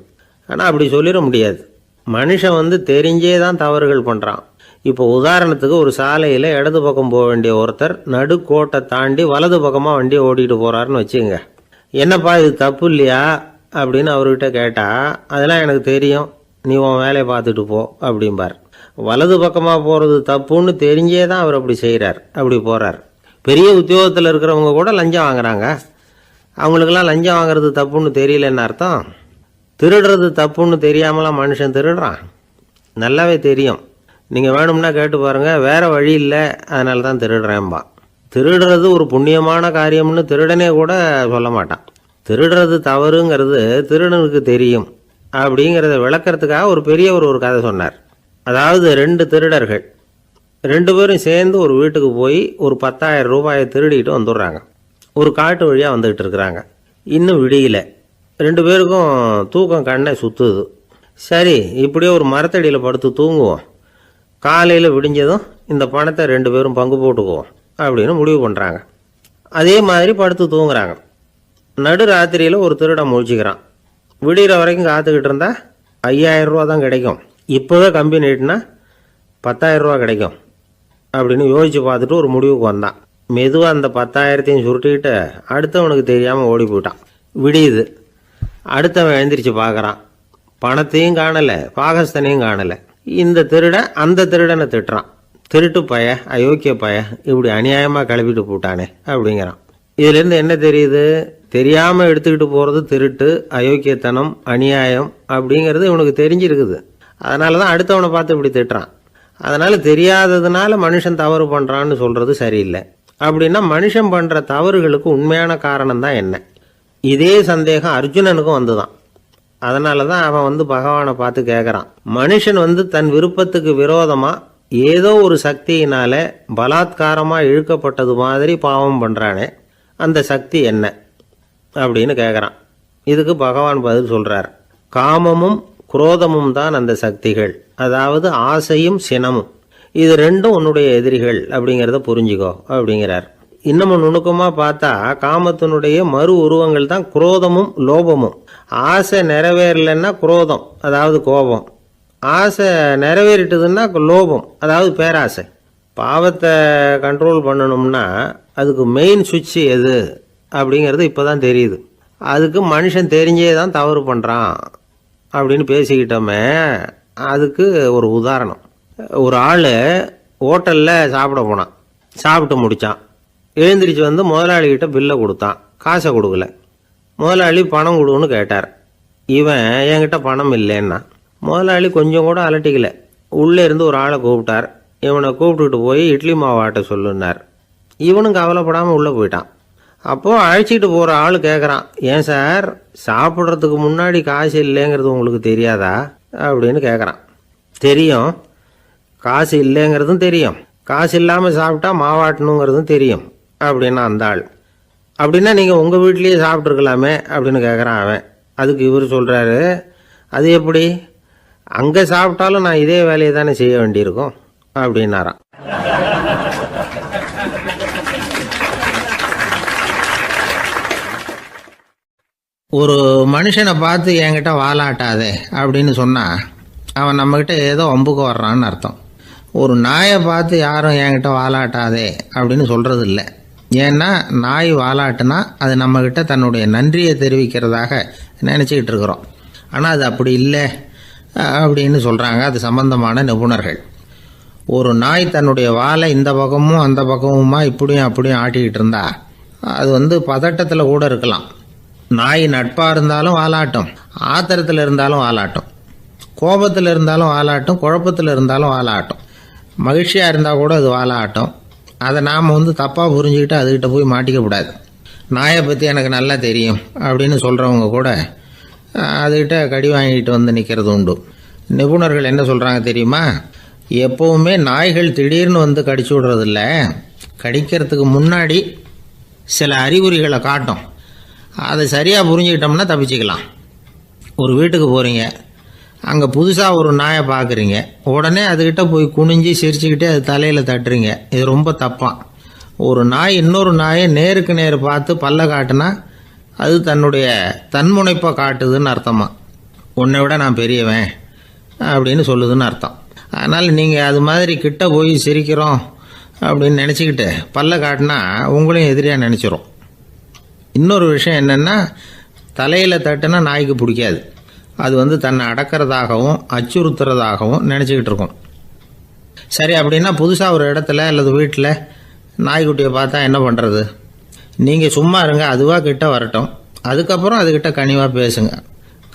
ஆனால் அப்படி சொல்லிட முடியாது. மனுஷன் தெரிஞ்சே தான் தவறுகள் பண்ணுறான். இப்போ உதாரணத்துக்கு, ஒரு சாலையில் இடது பக்கம் போக வேண்டிய ஒருத்தர் நடுக்கோட்டை தாண்டி வலது பக்கமாக வண்டியை ஓட்டிகிட்டு போகிறாருன்னு வச்சுங்க. என்னப்பா இது தப்பு இல்லையா அப்படின்னு அவர்கிட்ட கேட்டால், அதெல்லாம் எனக்கு தெரியும், நீ உன் வேலையை பார்த்துட்டு போ அப்படிம்பார். வலது பக்கமாக போகிறது தப்புன்னு தெரிஞ்சே தான் அவர் அப்படி செய்கிறார், அப்படி போகிறார். பெரிய உத்தியோகத்தில் இருக்கிறவங்க கூட லஞ்சம் வாங்குறாங்க. அவங்களுக்கெல்லாம் லஞ்சம் வாங்குறது தப்புன்னு தெரியலன்னு அர்த்தம். திருடுறது தப்புன்னு தெரியாமலாம் மனுஷன் திருடுறான். நல்லாவே தெரியும். நீங்கள் வேணும்னா கேட்டு பாருங்கள், வேறு வழி இல்லை அதனால தான் திருடுறேன்பா. திருடுறது ஒரு புண்ணியமான காரியம்னு திருடனே கூட சொல்ல மாட்டான். திருடுறது தவறுங்கிறது திருடனுக்கு தெரியும் அப்படிங்கிறத விளக்கிறதுக்காக ஒரு பெரியவர் ஒரு கதை சொன்னார். அதாவது 2 திருடர்கள் 2 பேரும் சேர்ந்து ஒரு வீட்டுக்கு போய் ஒரு 10,000 ரூபாயை திருடிட்டு வந்துடுறாங்க. ஒரு காட்டு வழியாக வந்துக்கிட்டு இருக்கிறாங்க. இன்னும் விடியல. 2 பேருக்கும் தூக்கம் கண்ணை சுற்றுது. சரி, இப்படியே ஒரு மரத்தடியில் படுத்து தூங்குவோம், காலையில் விடிஞ்சதும் இந்த பணத்தை 2 பேரும் பங்கு போட்டுக்குவோம் அப்படின்னு முடிவு பண்ணுறாங்க. அதே மாதிரி படுத்து தூங்குறாங்க. நடு ராத்திரியில் ஒரு திருடன் முழிச்சிக்கிறான். விடிகிற வரைக்கும் காத்துக்கிட்டு இருந்தால் 5,000 ரூபா தான் கிடைக்கும், இப்போவே கம்பி நீட்டினா 10,000 ரூபா கிடைக்கும் அப்படின்னு யோசித்து பார்த்துட்டு ஒரு முடிவுக்கு வந்தான். மெதுவாக அந்த 10,000த்தையும் சுருட்டிக்கிட்டு அடுத்தவனுக்கு தெரியாமல் ஓடி போயிட்டான். விடியுது. அடுத்தவன் எழுந்திரிச்சு பார்க்குறான். பணத்தையும் காணலை, பாகஸ்தனையும் காணலை. இந்த திருடன் அந்த திருடனை திட்டுறான், திருட்டு பய, அயோக்கிய பய, இப்படி அநியாயமாக கிளப்பிட்டு போட்டானே அப்படிங்கிறான். இதுலேருந்து என்ன தெரியுது? தெரியாமல் எடுத்துக்கிட்டு போகிறது திருட்டு, அயோக்கியத்தனம், அநியாயம் அப்படிங்கிறது இவனுக்கு தெரிஞ்சிருக்குது. அதனால தான் அடுத்தவனை பார்த்து இப்படி திட்டுறான். அதனால் தெரியாததுனால மனுஷன் தவறு பண்ணுறான்னு சொல்கிறது சரியில்லை. அப்படின்னா மனுஷன் பண்ணுற தவறுகளுக்கு உண்மையான காரணம் தான் என்ன? இதே சந்தேகம் அர்ஜுனனுக்கும் வந்துதான். அதனால தான் அவன் வந்து பகவானை பார்த்து கேட்குறான், மனுஷன் வந்து தன் விருப்பத்துக்கு விரோதமாக ஏதோ ஒரு சக்தியினால பலாத்காரமாக இழுக்கப்பட்டது மாதிரி பாவம் பண்ணுறானே, அந்த சக்தி என்ன அப்படின்னு கேட்குறான். இதுக்கு பகவான் பதில் சொல்கிறார், காமமும் குரோதமும் தான் அந்த சக்திகள், அதாவது ஆசையும் சினமும். இது ரெண்டும் உன்னுடைய எதிரிகள் அப்படிங்கிறத புரிஞ்சுக்கோ அப்படிங்கிறார். இன்னமும் நுணுக்கமாக பார்த்தா காமத்தினுடைய மறு உருவங்கள் தான் குரோதமும் லோபமும். ஆசை நிறைவேறலைன்னா குரோதம், அதாவது கோபம். ஆசை நிறைவேறிட்டதுன்னா லோபம், அதாவது பேராசை. பாவத்தை கண்ட்ரோல் பண்ணணும்னா அதுக்கு மெயின் சுவிட்ச் எது அப்படிங்கிறது இப்போ தான் தெரியுது. அதுக்கு மனுஷன் தெரிஞ்சே தான் தவறு பண்ணுறான் அப்படின்னு பேசிக்கிட்டோமே. அதுக்கு ஒரு உதாரணம், ஒரு ஆள் ஹோட்டலில் சாப்பிட போனான், சாப்பிட்டு முடித்தான், எழுந்திரிச்சு வந்து முதலாளிகிட்ட பில்லை கொடுத்தான், காசை கொடுக்கல. முதலாளி பணம் கொடுன்னு கேட்டார். இவன் என்கிட்ட பணம் இல்லைன்னா. முதலாளி கொஞ்சம் கூட அலட்டிக்கல, உள்ளே இருந்து ஒரு ஆளை கூப்பிட்டார். இவனை கூப்பிட்டுட்டு போய் இட்லி மாவு ஆட்ட சொல்லுன்னார். இவனும் கவலைப்படாமல் உள்ளே போயிட்டான். அப்போது அழைச்சிட்டு போகிற ஆள் கேட்குறான், ஏன் சார் சாப்பிட்றதுக்கு முன்னாடி காசு இல்லைங்கிறது உங்களுக்கு தெரியாதா அப்படின்னு கேட்குறான். தெரியும், காசு இல்லைங்கிறதும் தெரியும், காசு இல்லாமல் சாப்பிட்டா மாவாட்டணுங்கிறதும் தெரியும் அப்படின்னா அந்த ஆள். அப்படின்னா நீங்கள் உங்கள் வீட்லேயே சாப்பிட்ருக்கலாமே அப்படின்னு கேட்குறான் அவன். அதுக்கு இவர் சொல்கிறாரு, அது எப்படி, அங்கே சாப்பிட்டாலும் நான் இதே வேலையை தானே செய்ய வேண்டியிருக்கும் அப்படின்னாராம். ஒரு மனுஷனை பார்த்து என்கிட்ட வாலாட்டாதே அப்படின்னு சொன்னால் அவன் நம்மக்கிட்ட ஏதோ வம்புக்கு வர்றான்னு அர்த்தம். ஒரு நாயை பார்த்து யாரும் என்கிட்ட வாலாட்டாதே அப்படின்னு சொல்கிறது இல்லை. ஏன்னா நாய் வாலாட்டுனா அது நம்மக்கிட்ட தன்னுடைய நன்றியை தெரிவிக்கிறதாக நினச்சிக்கிட்டு இருக்கிறோம். ஆனால் அது அப்படி இல்லை அப்படின்னு சொல்கிறாங்க அது சம்பந்தமான நிபுணர்கள். ஒரு நாய் தன்னுடைய வாலை இந்த பக்கமும் அந்த பக்கமுமா இப்படியும் அப்படியும் ஆட்டிக்கிட்டு இருந்தா அது வந்து பதட்டத்தில் கூட இருக்கலாம். நாய் நட்பாக இருந்தாலும் வாலாட்டும், ஆத்திரத்தில் இருந்தாலும் வாலாட்டும், கோபத்தில் இருந்தாலும் வாலாட்டும், குழப்பத்தில் இருந்தாலும் வாலாட்டும், மகிழ்ச்சியாக இருந்தால் கூட அது வாலாட்டும். அதை நாம் வந்து தப்பாக புரிஞ்சுக்கிட்டு அதுக்கிட்ட போய் மாட்டிக்கக்கூடாது. நாயை பற்றி எனக்கு நல்லா தெரியும் அப்படின்னு சொல்கிறவங்க கூட அதுக்கிட்ட கடி வாங்கிட்டு வந்து நிற்கிறது உண்டு. நிபுணர்கள் என்ன சொல்கிறாங்க தெரியுமா, எப்போவுமே நாய்கள் திடீர்னு வந்து கடிச்சு விடுறதில்ல, கடிக்கிறதுக்கு முன்னாடி சில அறிகுறிகளை காட்டும். அதை சரியாக புரிஞ்சுக்கிட்டோம்னா தப்பிச்சுக்கலாம். ஒரு வீட்டுக்கு போகிறீங்க, அங்கே புதுசாக ஒரு நாயை பார்க்குறீங்க, உடனே அதுக்கிட்ட போய் குனிஞ்சு சிரிச்சுக்கிட்டே அது தலையில் தட்டுறீங்க. இது ரொம்ப தப்பான். ஒரு நாய் இன்னொரு நாயை நேருக்கு நேர் பார்த்து பல்ல காட்டுனா அது தன்னுடைய தன்முனைப்பை காட்டுதுன்னு அர்த்தமா. உன்னை விட நான் பெரியவன் அப்படின்னு சொல்லுதுன்னு அர்த்தம். அதனால் நீங்கள் அது மாதிரி கிட்ட போய் சிரிக்கிறோம் அப்படின்னு நினச்சிக்கிட்டு பல்ல காட்டினா உங்களையும் எதிரியாக நினச்சிரும். இன்னொரு விஷயம் என்னென்னா, தலையில் தட்டுனா நாய்க்கு பிடிக்காது. அது வந்து தன்னை அடக்கிறதாகவும் அச்சுறுத்துறதாகவும் நினச்சிக்கிட்டு இருக்கும். சரி, அப்படின்னா புதுசாக ஒரு இடத்துல அல்லது வீட்டில் நாய்க்குட்டியை பார்த்தா என்ன பண்ணுறது? நீங்கள் சும்மா இருங்க, அதுவாக கிட்ட வரட்டும், அதுக்கப்புறம் அதுக்கிட்ட கனிவாக பேசுங்க.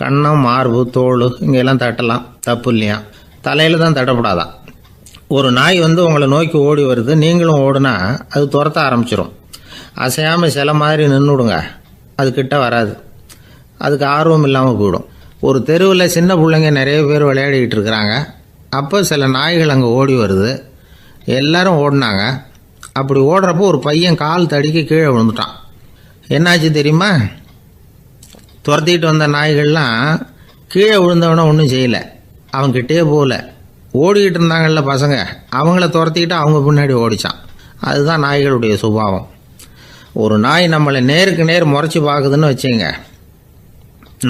கன்னம், மார்பு, தோல் இங்கெல்லாம் தட்டலாம், தப்பு இல்லையா? தலையில் தான் தட்டப்படாதான். ஒரு நாய் வந்து உங்களை நோக்கி ஓடி வருது, நீங்களும் ஓடுனா அது துரத்த ஆரம்பிச்சிடும். அசையாமல் சில மாதிரி நின்றுடுங்க, அது கிட்ட வராது. அதுக்கு ஆர்வம் இல்லாமல் போயிடும். ஒரு தெருவில் சின்ன பிள்ளைங்க நிறைய பேர் விளையாடிக்கிட்டு இருக்கிறாங்க. அப்போ சில நாய்கள் அங்கே ஓடி வருது. எல்லாரும் ஓடினாங்க. அப்படி ஓடுறப்போ ஒரு பையன் கால் தடிக்க கீழே விழுந்துட்டான். என்னாச்சு தெரியுமா? துரத்திட்டு வந்த நாய்கள்லாம் கீழே விழுந்தவனை ஒன்றும் செய்யலை, அவன்கிட்டே போகல. ஓடிக்கிட்டு இருந்தாங்கல்ல பசங்க, அவங்கள துரத்திக்கிட்டு அவங்க பின்னாடி ஓடிச்சான். அதுதான் நாய்களுடைய சுபாவம். ஒரு நாய் நம்மளை நேருக்கு நேர் முறைச்சி பார்க்குதுன்னு வச்சுங்க,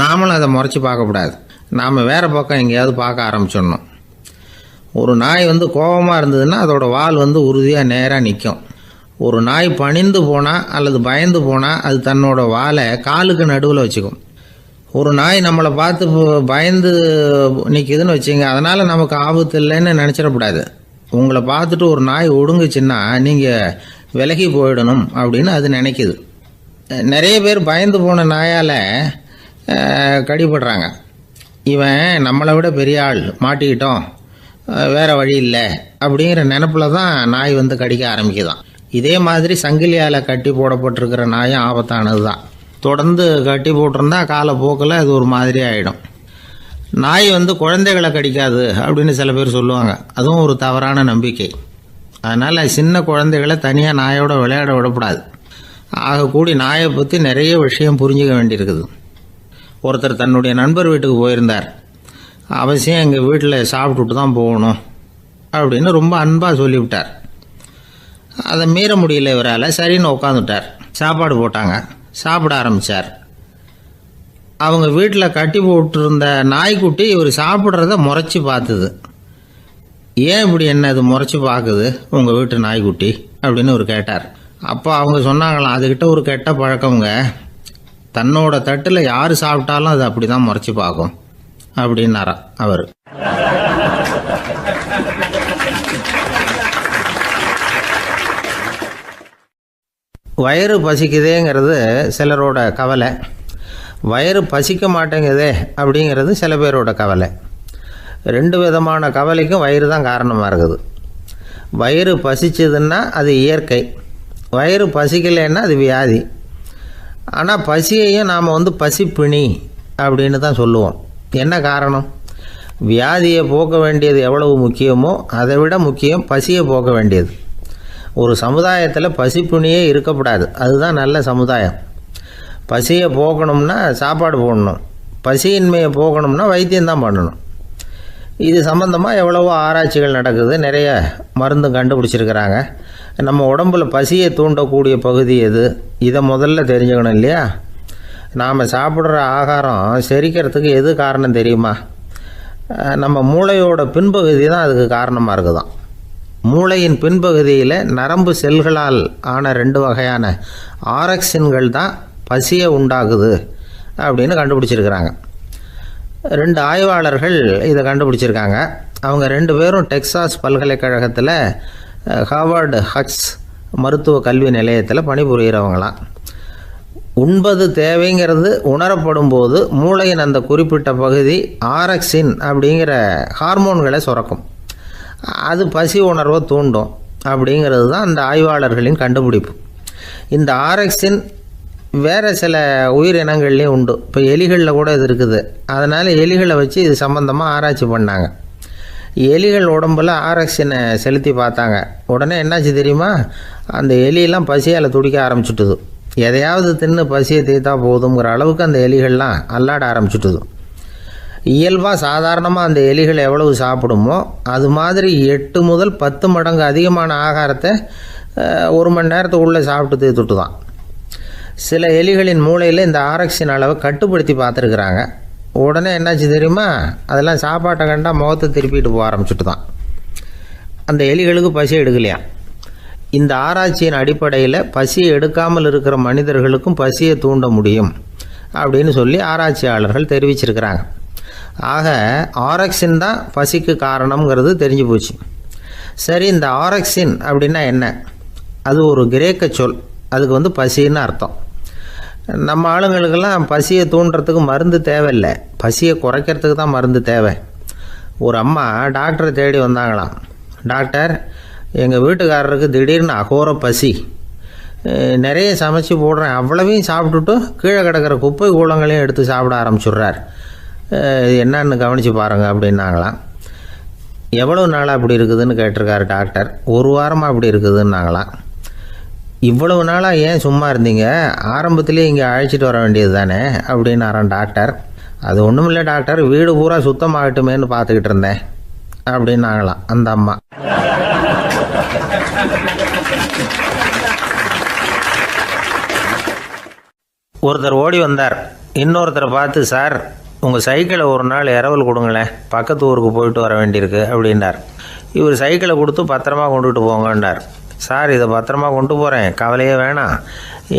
நாமளும் அதை முறைச்சி பார்க்கக்கூடாது. நாம் வேறு பக்கம் எங்கேயாவது பார்க்க ஆரம்பிச்சிடணும். ஒரு நாய் வந்து கோபமாக இருந்ததுன்னா அதோட வால் வந்து உறுதியாக நேராக நிற்கும். ஒரு நாய் பணிந்து போனால் அல்லது பயந்து போனால் அது தன்னோட வாலை காலுக்கு நடுவில் வச்சுக்கும். ஒரு நாய் நம்மளை பார்த்து பயந்து நிற்கிதுன்னு வச்சுங்க, அதனால் நமக்கு ஆபத்து இல்லைன்னு நினச்சிடக்கூடாது. உங்களை பார்த்துட்டு ஒரு நாய் ஒடுங்குச்சுன்னா நீங்கள் விலகி போயிடணும் அப்படின்னு அது நினைக்குது. நிறைய பேர் பயந்து போன நாயால் கடிபடுறாங்க. இவன் நம்மளை விட பெரிய ஆள், மாட்டிக்கிட்டோம், வேறு வழி இல்லை அப்படிங்கிற நினப்பில் தான் நாய் வந்து கடிக்க ஆரம்பிக்குதான். இதே மாதிரி சங்கிலியால் கட்டி போடப்பட்டிருக்கிற நாயும் ஆபத்தானது தான். தொடர்ந்து கட்டி போட்டிருந்தா காலப்போக்கில் அது ஒரு மாதிரி ஆகிடும். நாய் குழந்தைகளை கடிக்காது அப்படின்னு சில பேர் சொல்லுவாங்க. அதுவும் ஒரு தவறான நம்பிக்கை. அதனால் சின்ன குழந்தைகளை தனியாக நாயோட விளையாட விடக்கூடாது. ஆகக்கூடி நாயை பற்றி நிறைய விஷயம் புரிஞ்சுக்க வேண்டியிருக்குது. ஒருத்தர் தன்னுடைய நண்பர் வீட்டுக்கு போயிருந்தார். அவசியம் எங்கள் வீட்டில் சாப்பிட்டுட்டு தான் போகணும் அப்படின்னு ரொம்ப அன்பாக சொல்லிவிட்டார். அதை மீற முடியல இவரால். சரின்னு உட்காந்துட்டார். சாப்பாடு போட்டாங்க. சாப்பிட ஆரம்பித்தார். அவங்க வீட்டில் கட்டி போட்டிருந்த நாய்க்குட்டி இவர் சாப்பிட்றத முறைச்சி பார்த்துது. ஏன் இப்படி என்ன இது முறைச்சி பார்க்குது உங்கள் வீட்டு நாய்க்குட்டி அப்படின்னு அவர் கேட்டார். அப்போ அவங்க சொன்னாங்களாம், அதுக்கிட்ட ஒரு கெட்ட பழக்கங்க, தன்னோட தட்டில் யார் சாப்பிட்டாலும் அது அப்படி தான் முறைச்சி பார்க்கும் அப்படின்னாராம் அவர். வயிறு பசிக்குதேங்கிறது சிலரோட கவலை, வயிறு பசிக்க மாட்டேங்குதே அப்படிங்கிறது சில பேரோட கவலை. ரெண்டு விதமான கவலைக்கும் வயிறு தான் காரணமாக இருக்குது. வயிறு பசிச்சதுன்னா அது இயற்கை, வயிறு பசிக்கலைன்னா அது வியாதி. ஆனால் பசியையும் நாம் பசிப்பிணி அப்படின்னு தான் சொல்லுவோம். என்ன காரணம்? வியாதியை போக்க வேண்டியது எவ்வளவு முக்கியமோ அதை விட முக்கியம் பசியை போக்க வேண்டியது. ஒரு சமுதாயத்தில் பசிப்பிணியே இருக்கக்கூடாது. அதுதான் நல்ல சமுதாயம். பசியை போக்கணும்னா சாப்பாடு போடணும், பசியின்மையை போக்கணும்னா வைத்தியம்தான் பண்ணணும். இது சம்பந்தமாக எவ்வளவோ ஆராய்ச்சிகள் நடக்குது. நிறைய மருந்து கண்டுபிடிச்சிருக்கிறாங்க. நம்ம உடம்புல பசியை தூண்டக்கூடிய பகுதி எது, இதை முதல்ல தெரிஞ்சுக்கணும் இல்லையா? நாம் சாப்பிட்ற ஆகாரம் செரிக்கிறதுக்கு எது காரணம் தெரியுமா? நம்ம மூளையோட பின்பகுதி தான் அதுக்கு காரணமாக இருக்குதாம். மூளையின் பின்பகுதியில் நரம்பு செல்களால் ஆன 2 வகையான ஆரக்சின்கள் தான் பசியை உண்டாகுது அப்படின்னு கண்டுபிடிச்சிருக்கிறாங்க. 2 ஆய்வாளர்கள் இதை கண்டுபிடிச்சிருக்காங்க. அவங்க 2 பேரும் டெக்சாஸ் பல்கலைக்கழகத்தில் ஹார்வர்டு ஹக்ஸ் மருத்துவ கல்வி நிலையத்தில் பணிபுரிகிறவங்களாம். உண்பது தேவைங்கிறது உணரப்படும் போது மூளையின் அந்த குறிப்பிட்ட பகுதி ஆரக்சின் அப்படிங்கிற ஹார்மோன்களை சுரக்கும். அது பசி உணர்வை தூண்டும் அப்படிங்கிறது தான் அந்த ஆய்வாளர்களின் கண்டுபிடிப்பு. இந்த ஆரக்சின் வேறு சில உயிரினங்கள்லேயும் உண்டு. இப்போ எலிகளில் கூட இது இருக்குது. அதனால் எலிகளை வச்சு இது சம்மந்தமாக ஆராய்ச்சி பண்ணாங்க. எலிகள் உடம்பில் ஆரக்சினை செலுத்தி பார்த்தாங்க. உடனே என்னாச்சு தெரியுமா? அந்த எலியெல்லாம் பசியால் துடிக்க ஆரம்பிச்சுட்டுது. எதையாவது தின்னு பசியை தீர்த்தா போதுங்கிற அளவுக்கு அந்த எலிகள்லாம் அல்லாட ஆரம்பிச்சுட்டுது. இயல்பாக சாதாரணமாக அந்த எலிகள் எவ்வளவு சாப்பிடுமோ அது மாதிரி 8 முதல் 10 மடங்கு அதிகமான ஆகாரத்தை 1 மணி நேரத்துக்குள்ளே சாப்பிட்டு தீர்த்துட்டு தான். சில எலிகளின் மூளையில் இந்த ஆரக்சின் அளவை கட்டுப்படுத்தி பார்த்துருக்குறாங்க. உடனே என்னாச்சு தெரியுமா? அதெல்லாம் சாப்பாட்டை கண்டா முகத்தை திருப்பிட்டு போக ஆரம்பிச்சுட்டு தான். அந்த எலிகளுக்கு பசி எடுக்கலையா. இந்த ஆராய்ச்சியின் அடிப்படையில் பசியை எடுக்காமல் இருக்கிற மனிதர்களுக்கும் பசியை தூண்ட முடியும் அப்படின்னு சொல்லி ஆராய்ச்சியாளர்கள் தெரிவிச்சிருக்கிறாங்க. ஆக ஆரக்சின் தான் பசிக்கு காரணம்ங்கிறது தெரிஞ்சு போச்சு. சரி, இந்த ஆரக்சின் அப்படின்னா என்ன? அது ஒரு கிரேக்க சொல். அதுக்கு பசின்னு அர்த்தம். நம்ம ஆளுங்களுக்கெல்லாம் பசியை தூண்டுறதுக்கு மருந்து தேவையில்லை, பசியை குறைக்கிறதுக்கு தான் மருந்து தேவை. ஒரு அம்மா டாக்டரை தேடி வந்தாங்களாம். டாக்டர், எங்கள் வீட்டுக்காரருக்கு திடீர்னு அகோர பசி, நிறைய சமைச்சு போடுறேன், அவ்வளவையும் சாப்பிட்டுட்டு கீழே கிடக்கிற குப்பை கூலங்களையும் எடுத்து சாப்பிட ஆரம்பிச்சுட்றார், என்னன்னு கவனித்து பாருங்கள் அப்படின்னாங்களாம். எவ்வளோ நாளாக அப்படி இருக்குதுன்னு கேட்டிருக்காரு டாக்டர். 1 வாரமாக அப்படி இருக்குதுன்னாங்களாம். இவ்வளவு நாளாக ஏன் சும்மா இருந்தீங்க? ஆரம்பத்திலே இங்கே அழைச்சிட்டு வர வேண்டியது தானே அப்படின்னாரான் டாக்டர். அது ஒன்றும் இல்லை டாக்டர், வீடு பூரா சுத்தமாகட்டுமேன்னு பார்த்துக்கிட்டு இருந்தேன் அப்படின்னாங்களாம் அந்த அம்மா. ஒருத்தர் ஓடி வந்தார். இன்னொருத்தரை பார்த்து, சார் உங்கள் சைக்கிளை ஒரு நாள் இரவல் கொடுங்களேன், பக்கத்து ஊருக்கு போயிட்டு வர வேண்டியிருக்கு அப்படின்னார். இவர் சைக்கிளை கொடுத்து பத்திரமா கொண்டுகிட்டு போங்கன்னார். சார் இதை பத்திரமா கொண்டு போகிறேன், கவலையே வேணாம்,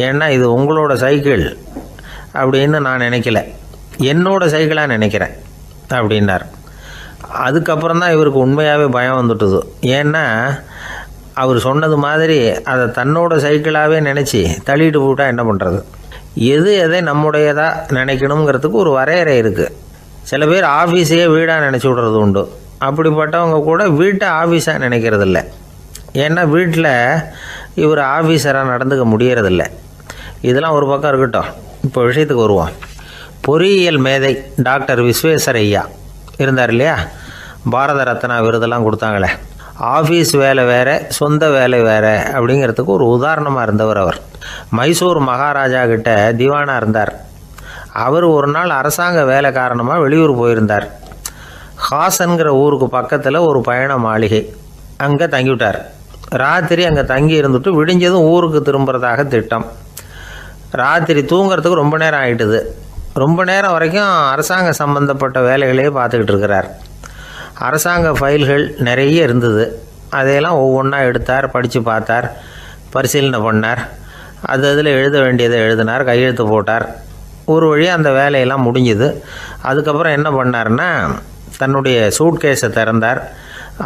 ஏன்னா இது உங்களோட சைக்கிள் அப்படின்னு நான் நினைக்கல, என்னோட சைக்கிளாக நினைக்கிறேன் அப்படின்னார். அதுக்கப்புறம் தான் இவருக்கு உண்மையாகவே பயம் வந்துட்டுது. ஏன்னா அவர் சொன்னது மாதிரி அதை தன்னோட சைக்கிளாகவே நினச்சி தள்ளிட்டு போட்டால் என்ன பண்ணுறது? எதை நம்முடையதாக நினைக்கணுங்கிறதுக்கு ஒரு வரையறை இருக்குது. சில பேர் ஆஃபீஸையே வீடாக நினச்சி விடுறது உண்டு. அப்படிப்பட்டவங்க கூட வீட்டை ஆஃபீஸாக நினைக்கிறதில்ல. ஏன்னா வீட்டில் இவர் ஆஃபீஸராக நடந்துக்க முடியறதில்ல. இதெல்லாம் ஒரு பக்கம் இருக்கட்டும். இப்போ விஷயத்துக்கு வருவோம். பொறியியல் மேதை டாக்டர் விஸ்வேஸ்வரய்யா இருந்தார் இல்லையா, பாரத ரத்னா விருதெல்லாம் கொடுத்தாங்களே. ஆஃபீஸ் வேலை வேறு, சொந்த வேலை வேறு அப்படிங்கிறதுக்கு ஒரு உதாரணமாக இருந்தவர் அவர். மைசூர் மகாராஜா கிட்ட திவானாக இருந்தார். அவர் ஒரு நாள் அரசாங்க வேலை காரணமாக வெளியூர் போயிருந்தார். ஹாசன்கிற ஊருக்கு பக்கத்தில் ஒரு பயண மாளிகை, அங்கே தங்கிவிட்டார். ராத்திரி அங்கே தங்கி இருந்துட்டு விடிஞ்சதும் ஊருக்கு திரும்புறதாக திட்டம். ராத்திரி தூங்கிறதுக்கு ரொம்ப நேரம் ஆகிட்டுது. ரொம்ப நேரம் வரைக்கும் அரசாங்க சம்பந்தப்பட்ட வேலைகளையே பார்த்துக்கிட்டு இருக்கிறார். அரசாங்க ஃபைல்கள் நிறைய இருந்தது. அதையெல்லாம் ஒவ்வொன்றா எடுத்தார், படித்து பார்த்தார், பரிசீலனை பண்ணார். அதில் எழுத வேண்டியதை எழுதினார், கையெழுத்து போட்டார். ஒரு வழியாக அந்த வேலையெல்லாம் முடிஞ்சுது. அதுக்கப்புறம் என்ன பண்ணார்னா, தன்னுடைய சூட்கேஸை திறந்தார்.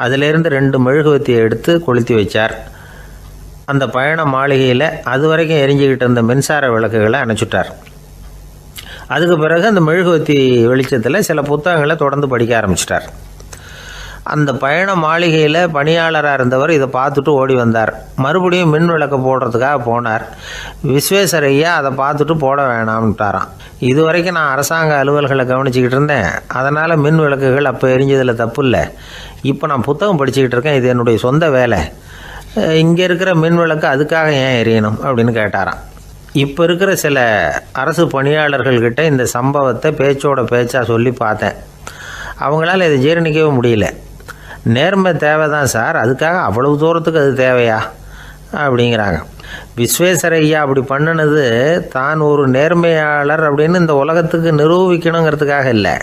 அதிலேருந்து 2 மெழுகுவத்தியை எடுத்து கொளுத்தி வச்சார். அந்த பயண மாளிகையில் அது வரைக்கும் எரிஞ்சிக்கிட்டு இருந்த மின்சார விளக்குகளை அணைச்சிட்டார். அதுக்கு பிறகு அந்த மெழுகுவத்தி வெளிச்சத்தில் சில புத்தகங்களை தொடர்ந்து படிக்க ஆரம்பிச்சிட்டார். அந்த பயண மாளிகையில் பணியாளராக இருந்தவர் இதை பார்த்துட்டு ஓடி வந்தார். மறுபடியும் மின் விளக்கு போடுறதுக்காக போனார். விஸ்வேஸ்வரய்யா அதை பார்த்துட்டு போட வேணாம்ட்டாராம். இது வரைக்கும் நான் அரசாங்க அலுவல்களை கவனிச்சிக்கிட்டு இருந்தேன், அதனால் மின் விளக்குகள் அப்போ எரிஞ்சதில் தப்பு இல்லை. இப்போ நான் புத்தகம் படிச்சுக்கிட்டு இருக்கேன், இது என்னுடைய சொந்த வேலை. இங்கே இருக்கிற மின் விளக்கு அதுக்காக ஏன் எரியணும் அப்படின்னு கேட்டாராம். இப்போ இருக்கிற சில அரசு பணியாளர்கள்கிட்ட இந்த சம்பவத்தை பேச்சோட பேச்சாக சொல்லி பார்த்தேன். அவங்களால இதை ஜீரணிக்கவே முடியல. நேர்மை தேவை தான் சார், அதுக்காக அவ்வளவு தூரத்துக்கு அது தேவையா அப்படிங்கிறாங்க. விஸ்வேஸ்வரய்யா அப்படி பண்ணினது தான் ஒரு நேர்மையாளர் அப்படின்னு இந்த உலகத்துக்கு நிரூபிக்கணுங்கிறதுக்காக இல்லை.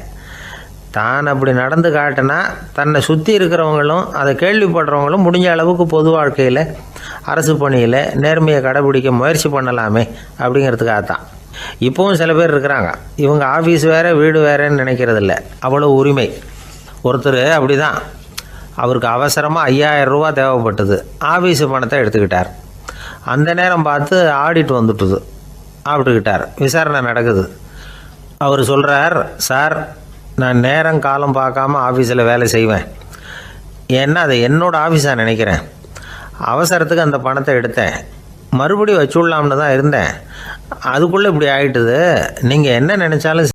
தான் அப்படி நடந்து காட்டினா தன்னை சுற்றி இருக்கிறவங்களும் அதை கேள்விப்படுறவங்களும் முடிஞ்ச அளவுக்கு பொது வாழ்க்கையில், அரசு பணியில் நேர்மையை கடைபிடிக்க முயற்சி பண்ணலாமே அப்படிங்கிறதுக்காகத்தான். இப்போவும் சில பேர் இருக்கிறாங்க, இவங்க ஆஃபீஸ் வேறு வீடு வேறேன்னு நினைக்கிறதில்ல, அவ்வளோ உரிமை. ஒருத்தர் அப்படி தான், அவருக்கு அவசரமாக 5000 ரூபா தேவைப்பட்டது. ஆஃபீஸு பணத்தை எடுத்துக்கிட்டார். அந்த நேரம் பார்த்து ஆடிட் வந்துட்டுது. ஆப்பிட்டுக்கிட்டார். விசாரணை நடக்குது. அவர் சொல்கிறார், சார் நான் நேரம் காலம் பார்க்காம ஆஃபீஸில் வேலை செய்வேன், ஏன்னா அதை என்னோடய ஆஃபீஸாக நினைக்கிறேன். அவசரத்துக்கு அந்த பணத்தை எடுத்தேன், மறுபடியும் வச்சுடலாம்னு தான் இருந்தேன், அதுக்குள்ளே இப்படி ஆகிட்டுது. நீங்கள் என்ன நினச்சாலும்